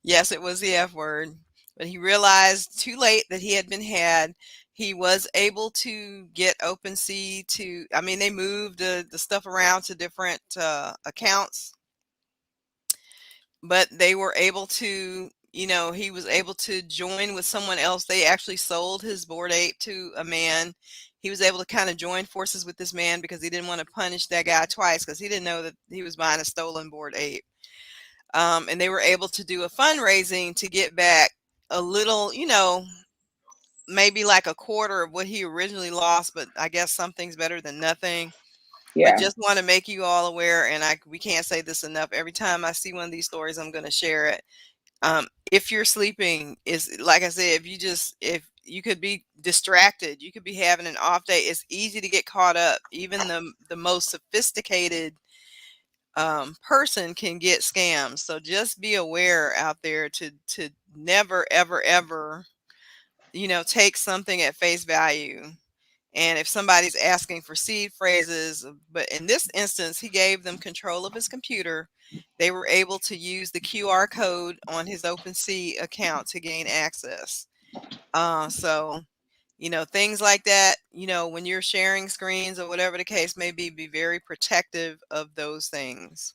Yes, it was the F word. But he realized too late that he had been had. He was able to get OpenSea to, they moved the stuff around to different accounts, but they were able to, he was able to join with someone else. They actually sold his Bored Ape to a man. He was able to kind of join forces with this man because he didn't want to punish that guy twice, because he didn't know that he was buying a stolen Bored Ape. And they were able to do a fundraising to get back a little, maybe like a quarter of what he originally lost, but I guess something's better than nothing. But Yeah. just want to make you all aware, and we can't say this enough. Every time I see one of these stories, I'm going to share it. If you're sleeping, is like I said, if you could be distracted, you could be having an off day. It's easy to get caught up. Even the most sophisticated person can get scammed. So just be aware out there to never ever ever take something at face value. And if somebody's asking for seed phrases, but in this instance, he gave them control of his computer. They were able to use the QR code on his OpenSea account to gain access. So, things like that, when you're sharing screens or whatever the case may be very protective of those things.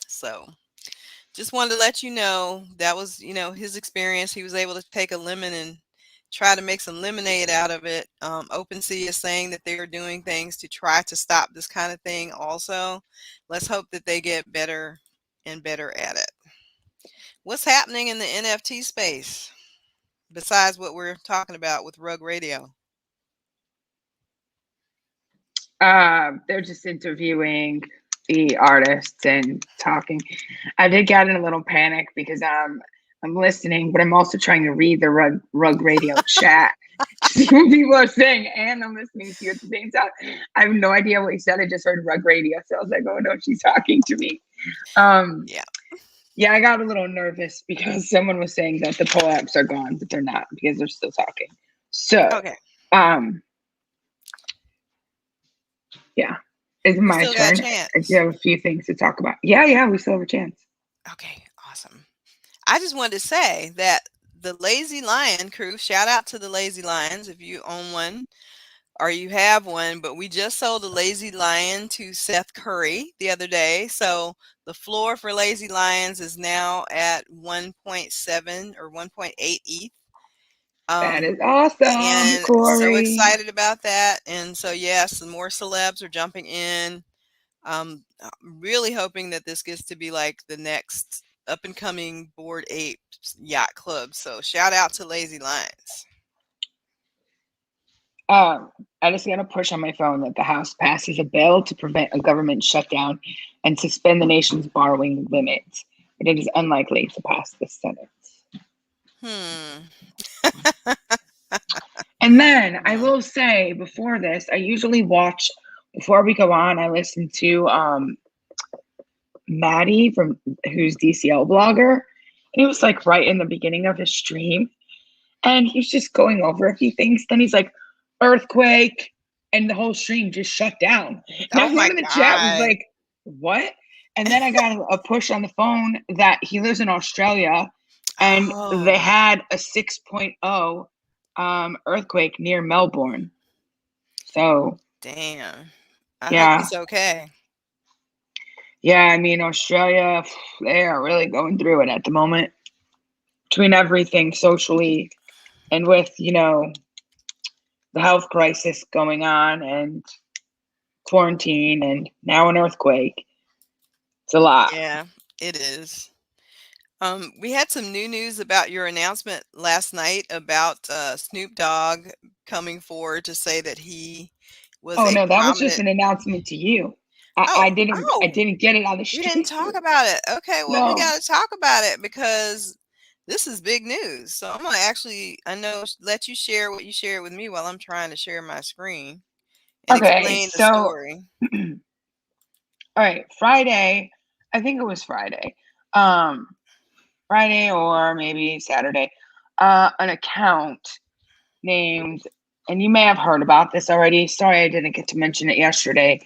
So just wanted to let you know that was, his experience. He was able to take a lemon and try to make some lemonade out of it. OpenSea is saying that they are doing things to try to stop this kind of thing also. Let's hope that they get better and better at it. What's happening in the NFT space besides what we're talking about with Rug Radio? They're just interviewing the artists and talking. I did get in a little panic because I'm listening, but I'm also trying to read the rug radio chat to see what people are saying, and I'm listening to you at the same time. I have no idea what you said. I just heard rug radio, so I was like, "Oh no, she's talking to me." Yeah, I got a little nervous because someone was saying that the poll apps are gone, but they're not because they're still talking. So, okay. Yeah. It's my turn. I do have a few things to talk about. Yeah, we still have a chance. Okay, awesome. I just wanted to say that the Lazy Lion crew, shout out to the Lazy Lions if you own one or you have one, but we just sold a Lazy Lion to Seth Curry the other day. So the floor for Lazy Lions is now at 1.7 or 1.8 ETH. That is awesome, and Corey. So excited about that. And so, yes, some more celebs are jumping in. I'm really hoping that this gets to be like the next up and coming Bored Ape yacht club. So shout out to Lazy Lions. I just got a push on my phone that the House passes a bill to prevent a government shutdown and suspend the nation's borrowing limits. But it is unlikely to pass the Senate. And then I will say before this, I usually watch, before we go on, I listen to Maddie who's DCL blogger. And he was like right in the beginning of his stream. And he's just going over a few things. Then he's like, earthquake. And the whole stream just shut down. And everyone in the chat was like, what? And then I got a push on the phone that he lives in Australia. And they had a 6.0 earthquake near Melbourne. So damn. I hope it's okay. Yeah, I mean, Australia, they are really going through it at the moment. Between everything socially and with, the health crisis going on and quarantine and now an earthquake. It's a lot. Yeah, it is. We had some new news about your announcement last night about Snoop Dogg coming forward to say that he was no, that was just an announcement to you. Oh, I oh, didn't get it on the you didn't street. talk about it. Okay, well, we No. got to talk about it because this is big news. So I'm gonna actually, I know, let you share what you shared with me while I'm trying to share my screen and Okay, explain the so story. all right, Friday. I think it was Friday. Um, Friday or maybe Saturday. An account named, and you may have heard about this already. Sorry, I didn't get to mention it yesterday.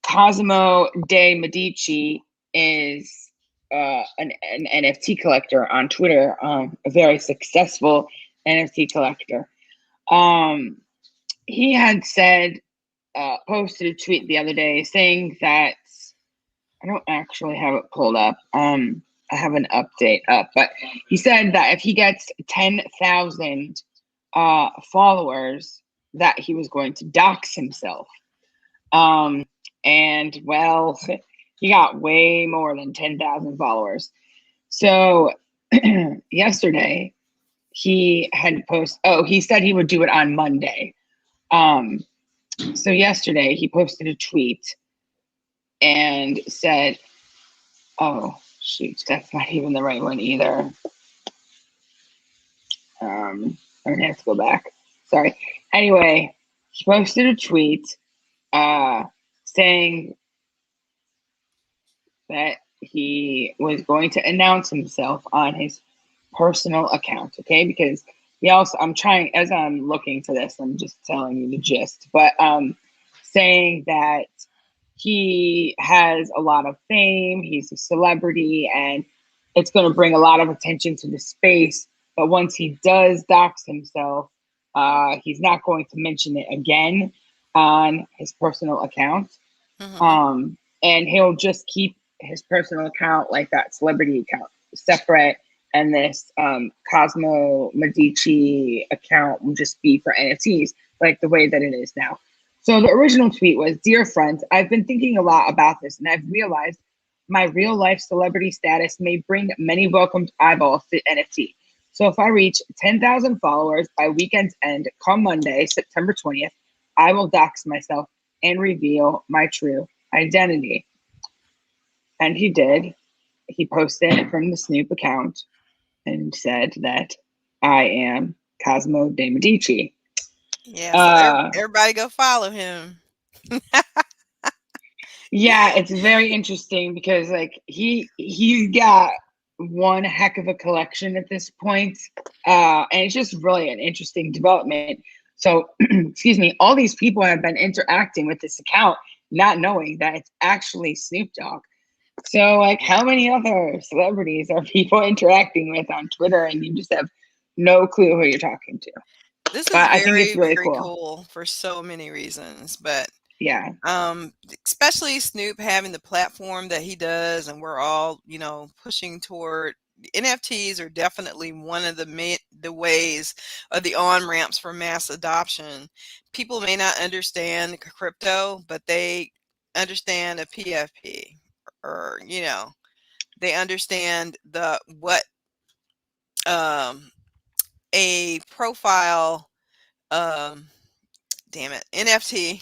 Cosimo de Medici is an NFT collector on Twitter, a very successful NFT collector. He had said, posted a tweet the other day saying that I don't actually have it pulled up. I have an update up, but he said that if he gets 10,000 followers, that he was going to dox himself. And well, he got way more than 10,000 followers. So yesterday he had posted, oh, he said he would do it on Monday. So yesterday he posted a tweet and said, oh, shoot, that's not even the right one either. I'm gonna have to go back. Sorry. Anyway, he posted a tweet saying that he was going to announce himself on his personal account, okay? Because he also, I'm trying, as I'm looking for this, I'm just telling you the gist, but saying that he has a lot of fame, he's a celebrity, and it's going to bring a lot of attention to the space. But once he does dox himself, he's not going to mention it again on his personal account. Hmm. And he'll just keep his personal account, like that celebrity account, separate, and this Cosmo Medici account will just be for NFTs, like the way that it is now. So the original tweet was, "Dear friends, I've been thinking a lot about this, and I've realized my real life celebrity status may bring many welcomed eyeballs to NFT. So if I reach 10,000 followers by weekend's end, come Monday, September 20th, I will dox myself and reveal my true identity." And he did. He posted from the Snoop account and said that I am Cosmo de Medici. Yeah, so Uh, everybody go follow him. yeah, it's very interesting because like he's got one heck of a collection at this point. And it's just really an interesting development. So, excuse me, all these people have been interacting with this account, not knowing that it's actually Snoop Dogg. So, like, Yeah. how many other celebrities are people interacting with on Twitter, and you just have no clue who you're talking to? This is But I think it's very, really very cool. cool for so many reasons, but Yeah. especially Snoop having the platform that he does, and we're all, pushing toward NFTs are definitely one of the ways or the on ramps for mass adoption. People may not understand crypto, but they understand a PFP, or they understand the what um, a profile. Um, damn it, NFT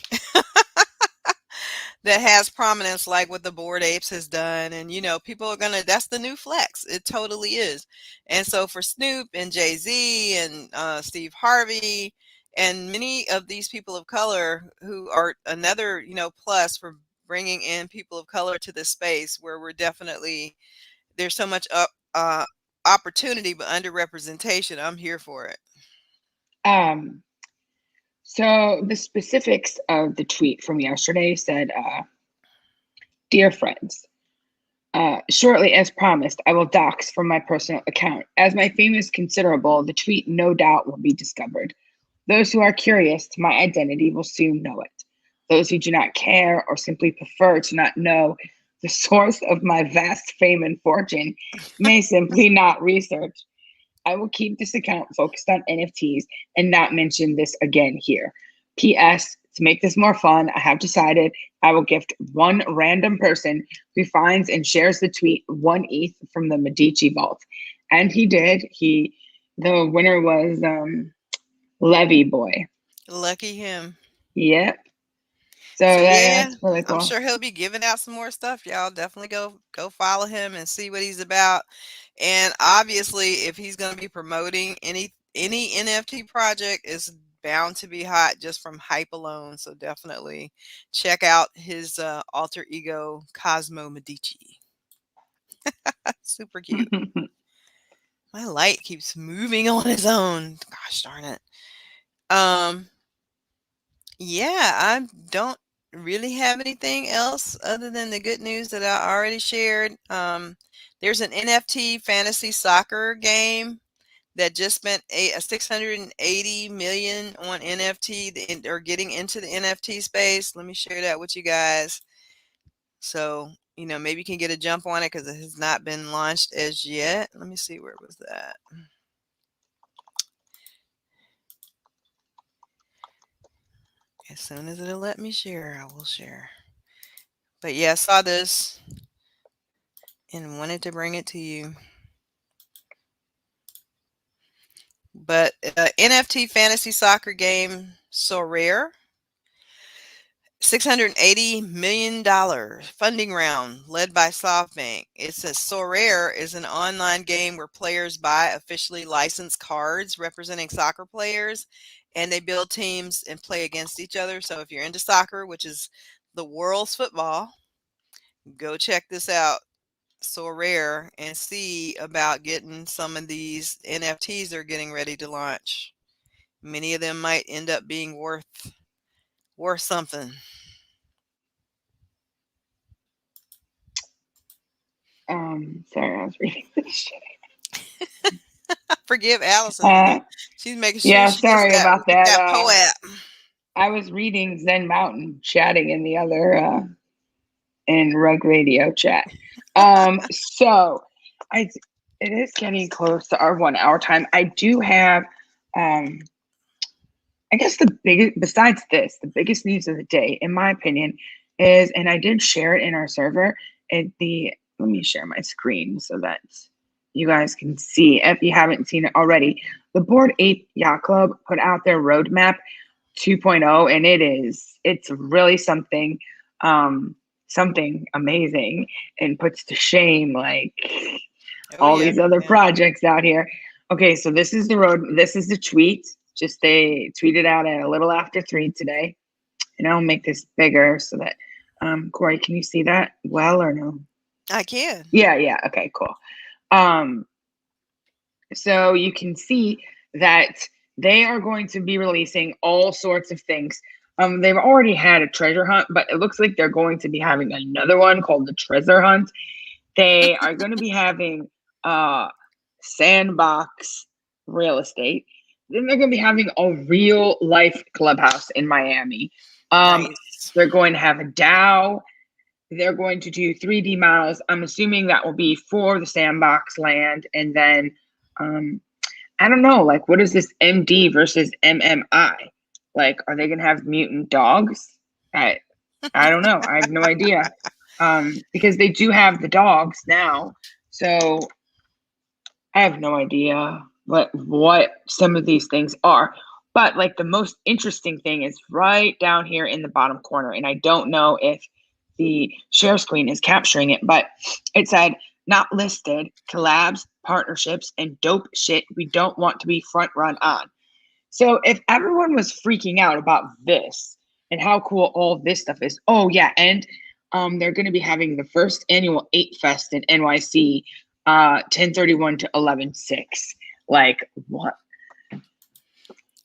that has prominence, like what the Bored Apes has done. And people are gonna, that's the new flex, it totally is. And so for Snoop and Jay-Z and Steve Harvey and many of these people of color, who are another plus for bringing in people of color to this space, where we're definitely, there's so much opportunity but underrepresentation, I'm here for it. Um, so the specifics of the tweet from yesterday said, "Dear friends, shortly as promised, I will dox from my personal account. As my fame is considerable, the tweet no doubt will be discovered. Those who are curious to my identity will soon know it. Those who do not care or simply prefer to not know the source of my vast fame and fortune may simply not research. I will keep this account focused on NFTs and not mention this again here. P.S. To make this more fun, I have decided I will gift one random person who finds and shares the tweet one ETH from the Medici vault." And he did. The winner was Levy Boy. Lucky him. Yep. So So yeah, that's really I'm cool. sure he'll be giving out some more stuff. Y'all definitely go follow him and see what he's about. And obviously, if he's going to be promoting any NFT project, is bound to be hot just from hype alone. So definitely check out his alter ego Cosmo Medici. Super cute. My light keeps moving on its own. Gosh darn it. Um, yeah, I don't really have anything else other than the good news that I already shared. There's an NFT fantasy soccer game that just spent a 680 million on NFT or getting into the NFT space. Let me share that with you guys. So, maybe you can get a jump on it because it has not been launched as yet. Let me see, where was that? As soon as it'll let me share, I will share. But yeah, I saw this and wanted to bring it to you. But NFT fantasy soccer game Sorare, $680 million funding round led by SoftBank. It says Sorare is an online game where players buy officially licensed cards representing soccer players, and they build teams and play against each other. So if you're into soccer, which is the world's football, go check this out. Sorare, and see about getting some of these NFTs they're getting ready to launch. Many of them might end up being worth something. Sorry, I was reading this shit. Forgive Allison today. She's making sure Yeah, she gets sorry about that. that poet. I was reading Zen Mountain chatting in the other in Rug Radio chat. So I it is getting close to our 1 hour time. I do have I guess the biggest, besides this, the biggest news of the day, in my opinion, is, and I did share it in our server. Let me share my screen so that you guys can see if you haven't seen it already. The Bored Ape Yacht Club put out their roadmap 2.0, and it's really something amazing, and puts to shame like Oh all yeah, these other yeah. projects out here. Okay, so this is the tweet. Just they tweeted out at a little after 3 today. And I'll make this bigger so that Corey, can you see that well or no? I can. Yeah, okay, cool. So you can see that they are going to be releasing all sorts of things. They've already had a treasure hunt, but it looks like they're going to be having another one called the treasure hunt. They are going to be having sandbox real estate. Then they're going to be having a real life clubhouse in Miami. Nice. They're going to have a DAO. They're going to do 3D models. I'm assuming that will be for the sandbox land. And then I don't know, like, what is this MD versus MMI? Like, are they going to have mutant dogs? I don't know. I have no idea. Because they do have the dogs now. So I have no idea what some of these things are. But like the most interesting thing is right down here in the bottom corner. And I don't know if the share screen is capturing it, but it said not listed, collabs, partnerships, and dope shit we don't want to be front run on. So if everyone was freaking out about this and how cool all this stuff is, oh yeah, and they're going to be having the first annual 8 Fest in NYC, 10/31 to 11/6. Like what?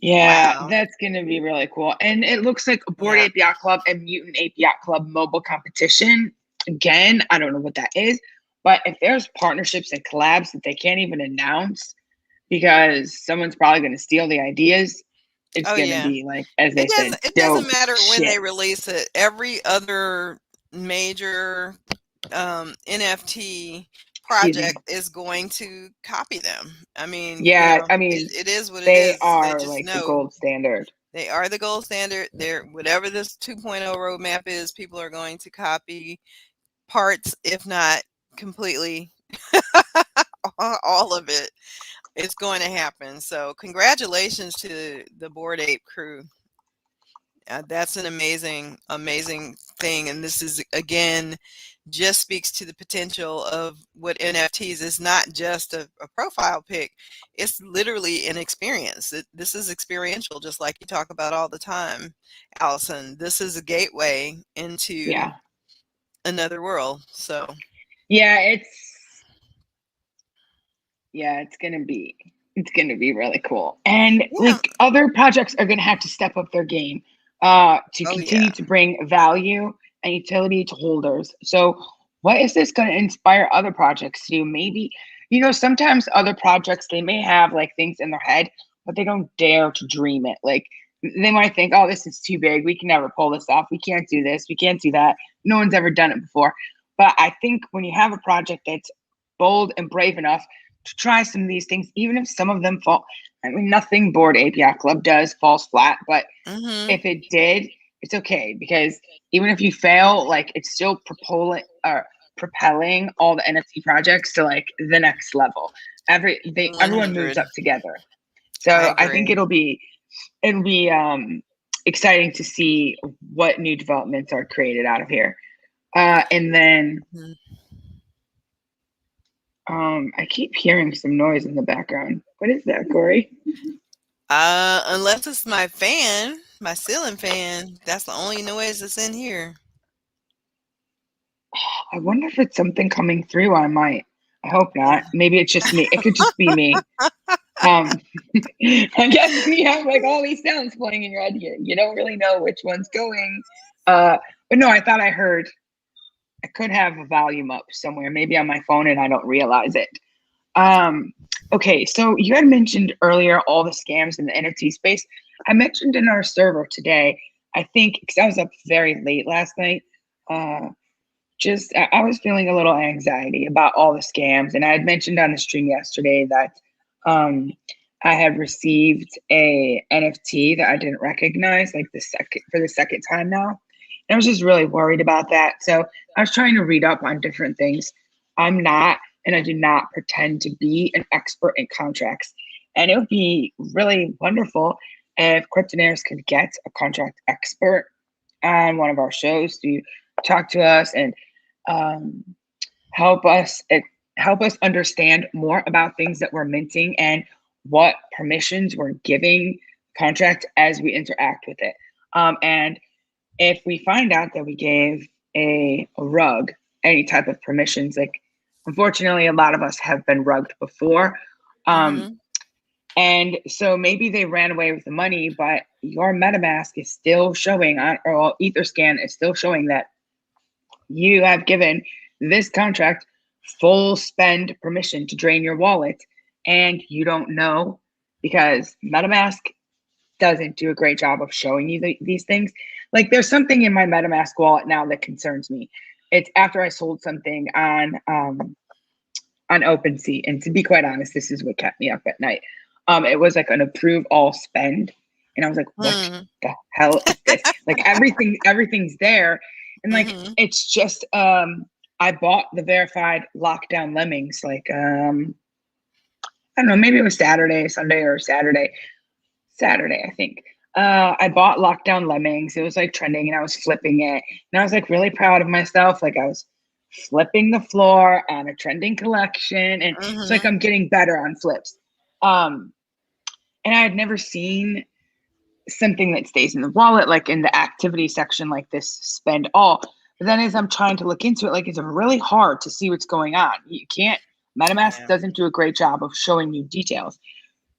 Yeah, Wow. that's going to be really cool. And it looks like a Bored Yeah. Ape Yacht Club and Mutant Ape Yacht Club mobile competition. Again, I don't know what that is, but if there's partnerships and collabs that they can't even announce because someone's probably going to steal the ideas, it's Oh going to yeah. be like, as they said, It dope doesn't matter when they shit. release it. Every other major NFT Excuse me. project is going to copy them. I mean, Yeah, I mean, it is what it they is. They are just like the know gold standard. they are the gold standard. They're whatever this 2.0 roadmap is, people are going to copy parts, if not completely all of it. It's going to happen. So congratulations to the Bored Ape crew. That's an amazing thing. And this is, again, just speaks to the potential of what NFTs is. Not just a profile pic, it's literally an experience. This is experiential, just like you talk about all the time, Allison. This is a gateway into Yeah. another world. So, Yeah, it's gonna be really cool. And yeah. like other projects are gonna have to step up their game to Oh, continue yeah. to bring value and utility to holders. So what is this going to inspire other projects to do? Maybe, sometimes other projects, they may have like things in their head, but they don't dare to dream it. Like they might think, oh, this is too big. We can never pull this off. We can't do this. We can't do that. No one's ever done it before. But I think when you have a project that's bold and brave enough to try some of these things, even if some of them fall, I mean, nothing Board API Club does falls flat, but Mm-hmm. if it did, it's okay, because even if you fail, like it's still propelling all the NFT projects to like the next level. Everyone moves 100. up together. I So I think agree. it'll be exciting to see what new developments are created out of here. And then Mhm. I keep hearing some noise in the background. What is that, Corey? Unless it's my fan, my ceiling fan. That's the only noise that's in here. I wonder if it's something coming through on my. I hope not. Maybe it's just me. It could just be me. I guess when you have like all these sounds playing in your head, you don't really know which one's going. But no, I thought I could have a volume up somewhere, maybe on my phone, and I don't realize it. Okay, so you had mentioned earlier all the scams in the NFT space. I mentioned in our server today, I think, because I was up very late last night, I was feeling a little anxiety about all the scams. And I had mentioned on the stream yesterday that I had received a NFT that I didn't recognize, like for the second time now. And I was just really worried about that. So I was trying to read up on different things. I'm not, and I do not pretend to be an expert in contracts. And it would be really wonderful if Cryptonairz could get a contract expert on one of our shows to talk to us and um, help us understand more about things that we're minting and what permissions we're giving contract as we interact with it. And if we find out that we gave a rug any type of permissions, like unfortunately a lot of us have been rugged before. Mm-hmm. And so maybe they ran away with the money, but your MetaMask is still showing or Etherscan is still showing that you have given this contract full spend permission to drain your wallet, and you don't know because MetaMask doesn't do a great job of showing you these things. Like there's something in my MetaMask wallet now that concerns me. It's after I sold something on OpenSea, and to be quite honest, this is what kept me up at night. It was like an approve all spend, and I was like, what Mm-hmm. the hell is this? Like everything's there, and like Mm-hmm. it's just I bought the verified lockdown lemmings like I don't know, maybe it was Sunday or Saturday, I think. I bought lockdown lemmings. It was like trending, and I was flipping it, and I was like really proud of myself. Like I was flipping the floor on a trending collection, and it's like Mm-hmm. I'm getting better on flips. And I had never seen something that stays in the wallet, like in the activity section, like this spend all. But then as I'm trying to look into it, like it's really hard to see what's going on. You can't, MetaMask Yeah. doesn't do a great job of showing you details.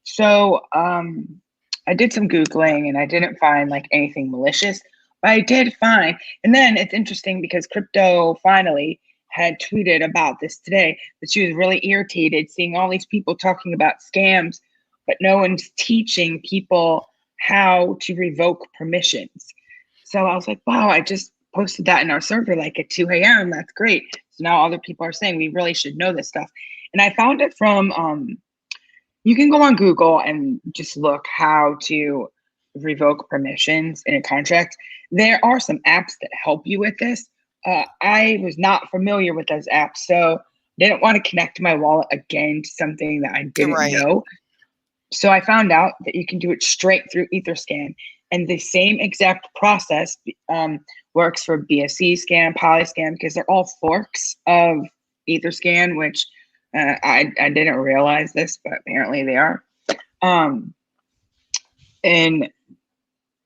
So I did some Googling and I didn't find like anything malicious, but I did find, and then it's interesting because Crypto finally had tweeted about this today, that she was really irritated seeing all these people talking about scams, but no one's teaching people how to revoke permissions. So I was like, wow, I just posted that in our server like at 2 a.m. That's great. So now other people are saying we really should know this stuff. And I found it from you can go on Google and just look how to revoke permissions in a contract. There are some apps that help you with this. I was not familiar with those apps, so didn't want to connect my wallet again to something that I didn't Right. know. So I found out that you can do it straight through Etherscan. And the same exact process works for BSC scan, Polyscan, because they're all forks of Etherscan, which I didn't realize this, but apparently they are. And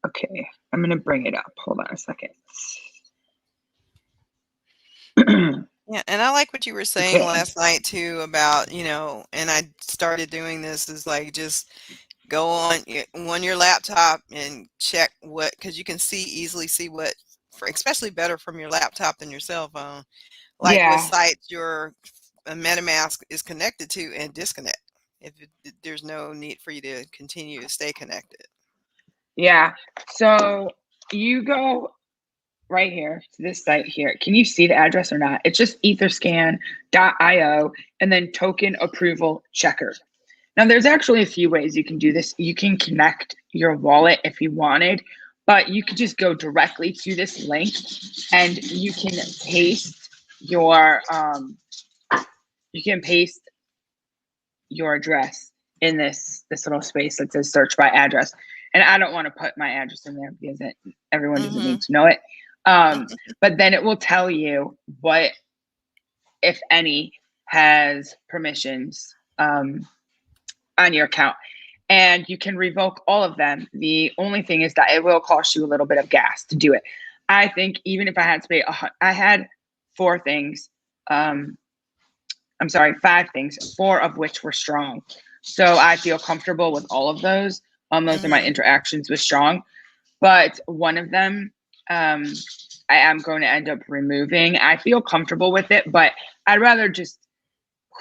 okay, I'm going to bring it up. Hold on a second. Yeah, and I like what you were saying Okay. last night too about, and I started doing this is like just go on your laptop and check because you can easily see what, especially better from your laptop than your cell phone, like what Yeah. sites your MetaMask is connected to and disconnect if there's no need for you to continue to stay connected. Yeah. So you go right here to this site here. Can you see the address or not? It's just etherscan.io and then token approval checker. Now, there's actually a few ways you can do this. You can connect your wallet if you wanted, but you could just go directly to this link and you can paste your address in this little space that says search by address. And I don't want to put my address in there because everyone doesn't need to know it. But then it will tell you what, if any, has permissions on your account. And you can revoke all of them. The only thing is that it will cost you a little bit of gas to do it. I think even if I had to pay, I had 5 things, 4 of which were strong. So I feel comfortable with all of those. Those are my interactions with strong. But one of them, I am going to end up removing. I feel comfortable with it, but I'd rather just,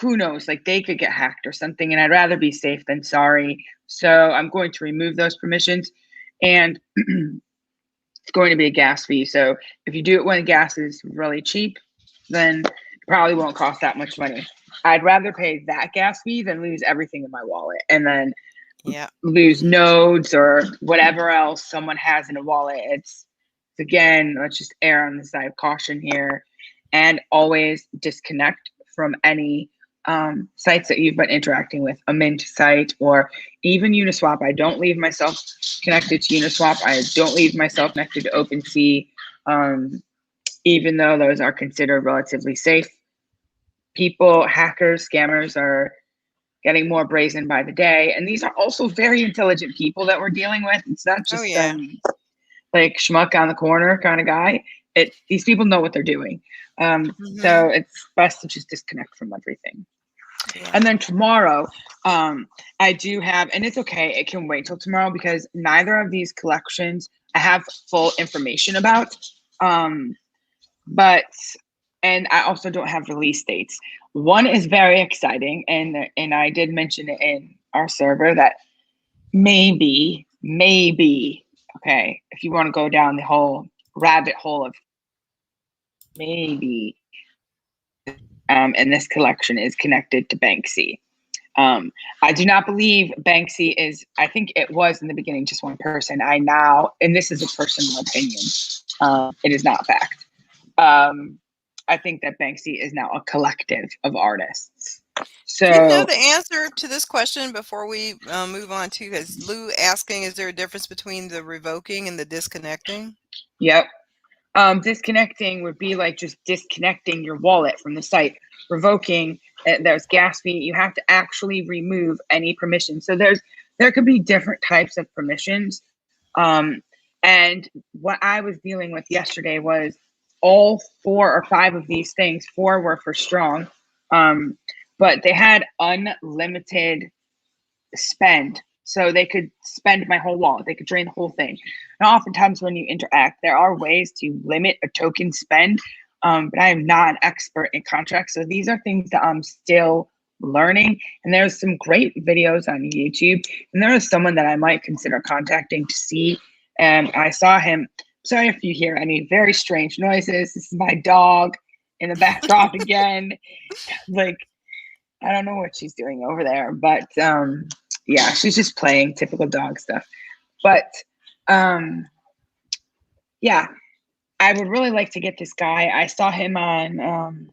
who knows, like they could get hacked or something, and I'd rather be safe than sorry. So I'm going to remove those permissions, and it's going to be a gas fee. So if you do it when gas is really cheap, then it probably won't cost that much money. I'd rather pay that gas fee than lose everything in my wallet and then lose nodes or whatever else someone has in a wallet. It's again, let's just err on the side of caution here, and always disconnect from any sites that you've been interacting with, a Mint site or even Uniswap. I don't leave myself connected to Uniswap. I don't leave myself connected to OpenSea, even though those are considered relatively safe. People, hackers, scammers are getting more brazen by the day. And these are also very intelligent people that we're dealing with. It's not just like schmuck on the corner kind of guy. These people know what they're doing. So it's best to just disconnect from everything. And then tomorrow, I do have, and it's okay, it can wait till tomorrow because neither of these collections I have full information about. And I also don't have release dates. One is very exciting, and I did mention it in our server that maybe, okay, if you want to go down the whole rabbit hole of maybe, and this collection is connected to Banksy. I do not believe Banksy is, I think it was in the beginning just one person. And this is a personal opinion, it is not fact. I think that Banksy is now a collective of artists. So, do you know the answer to this question before we move on to, because Lou asking, is there a difference between the revoking and the disconnecting? Yep. Disconnecting would be like just disconnecting your wallet from the site. Revoking, there's gas fee. You have to actually remove any permission. So there could be different types of permissions. And what I was dealing with yesterday was all 4 or 5 of these things. 4 were for strong, but they had unlimited spend. So they could spend my whole wallet. They could drain the whole thing. Now, oftentimes when you interact, there are ways to limit a token spend, but I am not an expert in contracts. So these are things that I'm still learning. And there's some great videos on YouTube. And there is someone that I might consider contacting to see. And I saw him. Sorry if you hear any very strange noises. This is my dog in the backdrop again. Like, I don't know what she's doing over there, but yeah, she's just playing typical dog stuff. But yeah, I would really like to get this guy. I saw him on,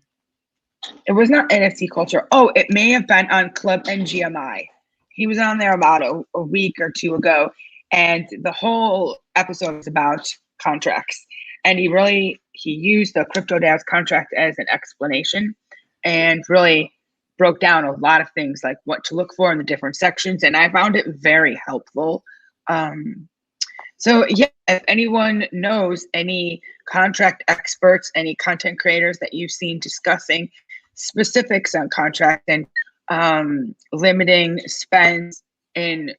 it was not NFT Culture. Oh, it may have been on Club NGMI. He was on there about a week or 2 ago. And the whole episode was about contracts. And he used the Cryptonairz contract as an explanation and really broke down a lot of things like what to look for in the different sections. And I found it very helpful. So yeah, if anyone knows any contract experts, any content creators that you've seen discussing specifics on contract and limiting spends in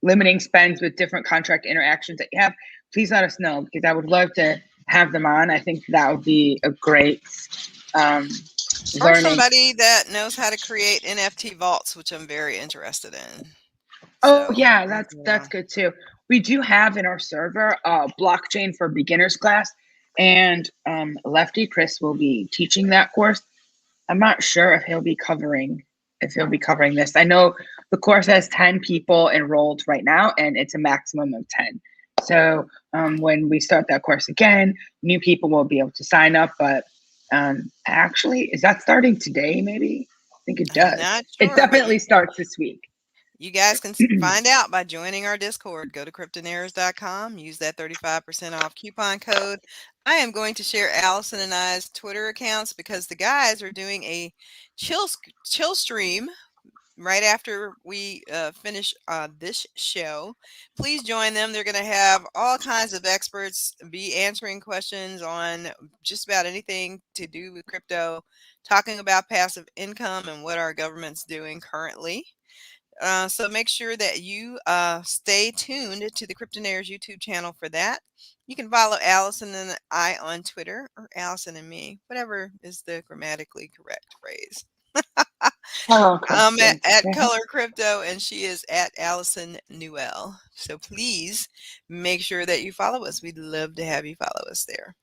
limiting spends with different contract interactions that you have, please let us know, because I would love to have them on. I think that would be a great Or learning. somebody that knows how to create NFT vaults, which I'm very interested in. Oh So, yeah, that's good too. We do have in our server a blockchain for beginners class, and Lefty Chris will be teaching that course. I'm not sure if he'll be covering this. I know the course has 10 people enrolled right now, and it's a maximum of 10. So when we start that course again, new people will be able to sign up. But actually, is that starting today? Maybe I think it does. Not It sure, but definitely starts this week. you guys can find out by joining our Discord. Go to cryptonairz.com, use that 35% off coupon code. I am going to share Allison and I's Twitter accounts because the guys are doing a chill stream right after we finish this show. Please join them. They're going to have all kinds of experts be answering questions on just about anything to do with crypto, talking about passive income and what our government's doing currently. So make sure that you stay tuned to the Cryptonairz YouTube channel for that. You can follow Allison and I on Twitter, or Allison and me, whatever is the grammatically correct phrase. Hello, I'm Kristen. at Color Crypto, and she is at Allison Newell. So please make sure that you follow us. We'd love to have you follow us there.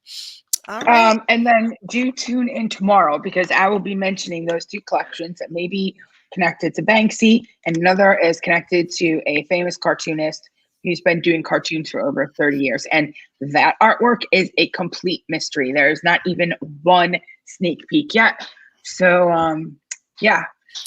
All right. And then do tune in tomorrow, because I will be mentioning those two collections that may be connected to Banksy, and another is connected to a famous cartoonist who's been doing cartoons for over 30 years. And that artwork is a complete mystery. There's not even one sneak peek yet. So yeah,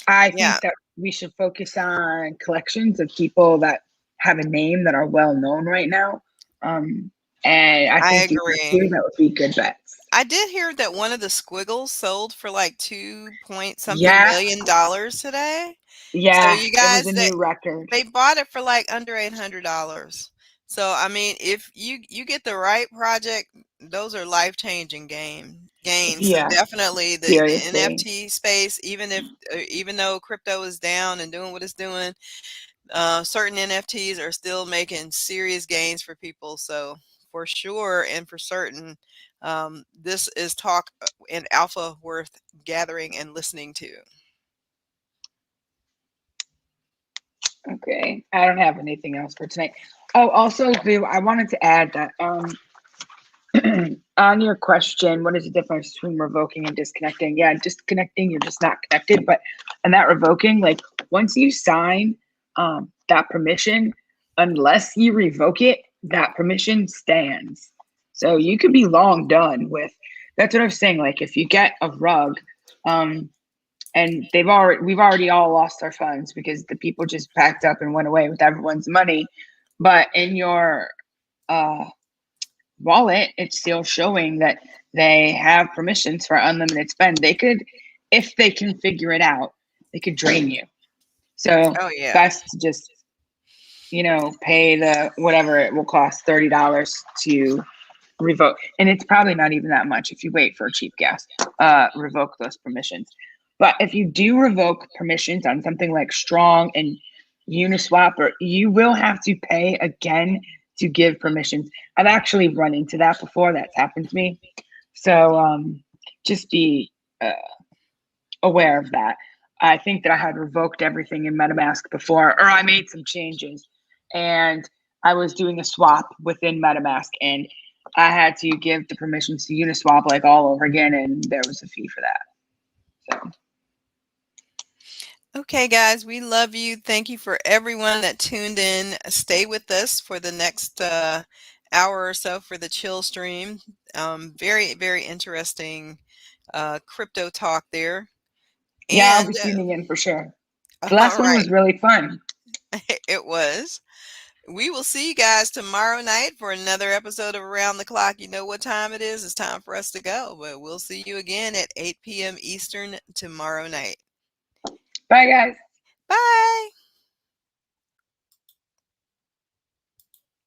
I think that we should focus on collections of people that have a name that are well known right now. And I think agree. that would be good bets. I did hear that one of the squiggles sold for like $2.something million today. Yeah, So you guys, it was a new record. they bought it for like under $800. So I mean, if you get the right project, those are life-changing gains. Yeah, So definitely the seriously. NFT space, even though crypto is down and doing what it's doing, certain NFTs are still making serious gains for people. So for sure and for certain, this is talk and alpha worth gathering and listening to. Okay, I don't have anything else for tonight. Oh, also, Vu, I wanted to add that on your question, what is the difference between revoking and disconnecting? Yeah, disconnecting, you're just not connected. But and that revoking, like once you sign that permission, unless you revoke it, that permission stands. So you could be long done with. That's what I was saying. Like if you get a rug, and we've already all lost our funds because the people just packed up and went away with everyone's money. But in your wallet, it's still showing that they have permissions for unlimited spend. They could, if they can figure it out, they could drain you. So best to just, pay the whatever it will cost, $30 to revoke. And it's probably not even that much if you wait for a cheap gas, revoke those permissions. But if you do revoke permissions on something like Strong and Uniswap, you will have to pay again to give permissions. I've actually run into that before. That's happened to me. So just be aware of that. I think that I had revoked everything in MetaMask before, or I made some changes, and I was doing a swap within MetaMask, and I had to give the permissions to Uniswap like all over again, and there was a fee for that. So. Okay, guys, we love you. Thank you for everyone that tuned in. Stay with us for the next hour or so for the chill stream. Very, very interesting crypto talk there. Yeah, I'll be tuning in for sure. The last one was really fun. It was. We will see you guys tomorrow night for another episode of Around the Clock. You know what time it is. It's time for us to go. But we'll see you again at 8 p.m. Eastern tomorrow night. Bye, guys. Bye.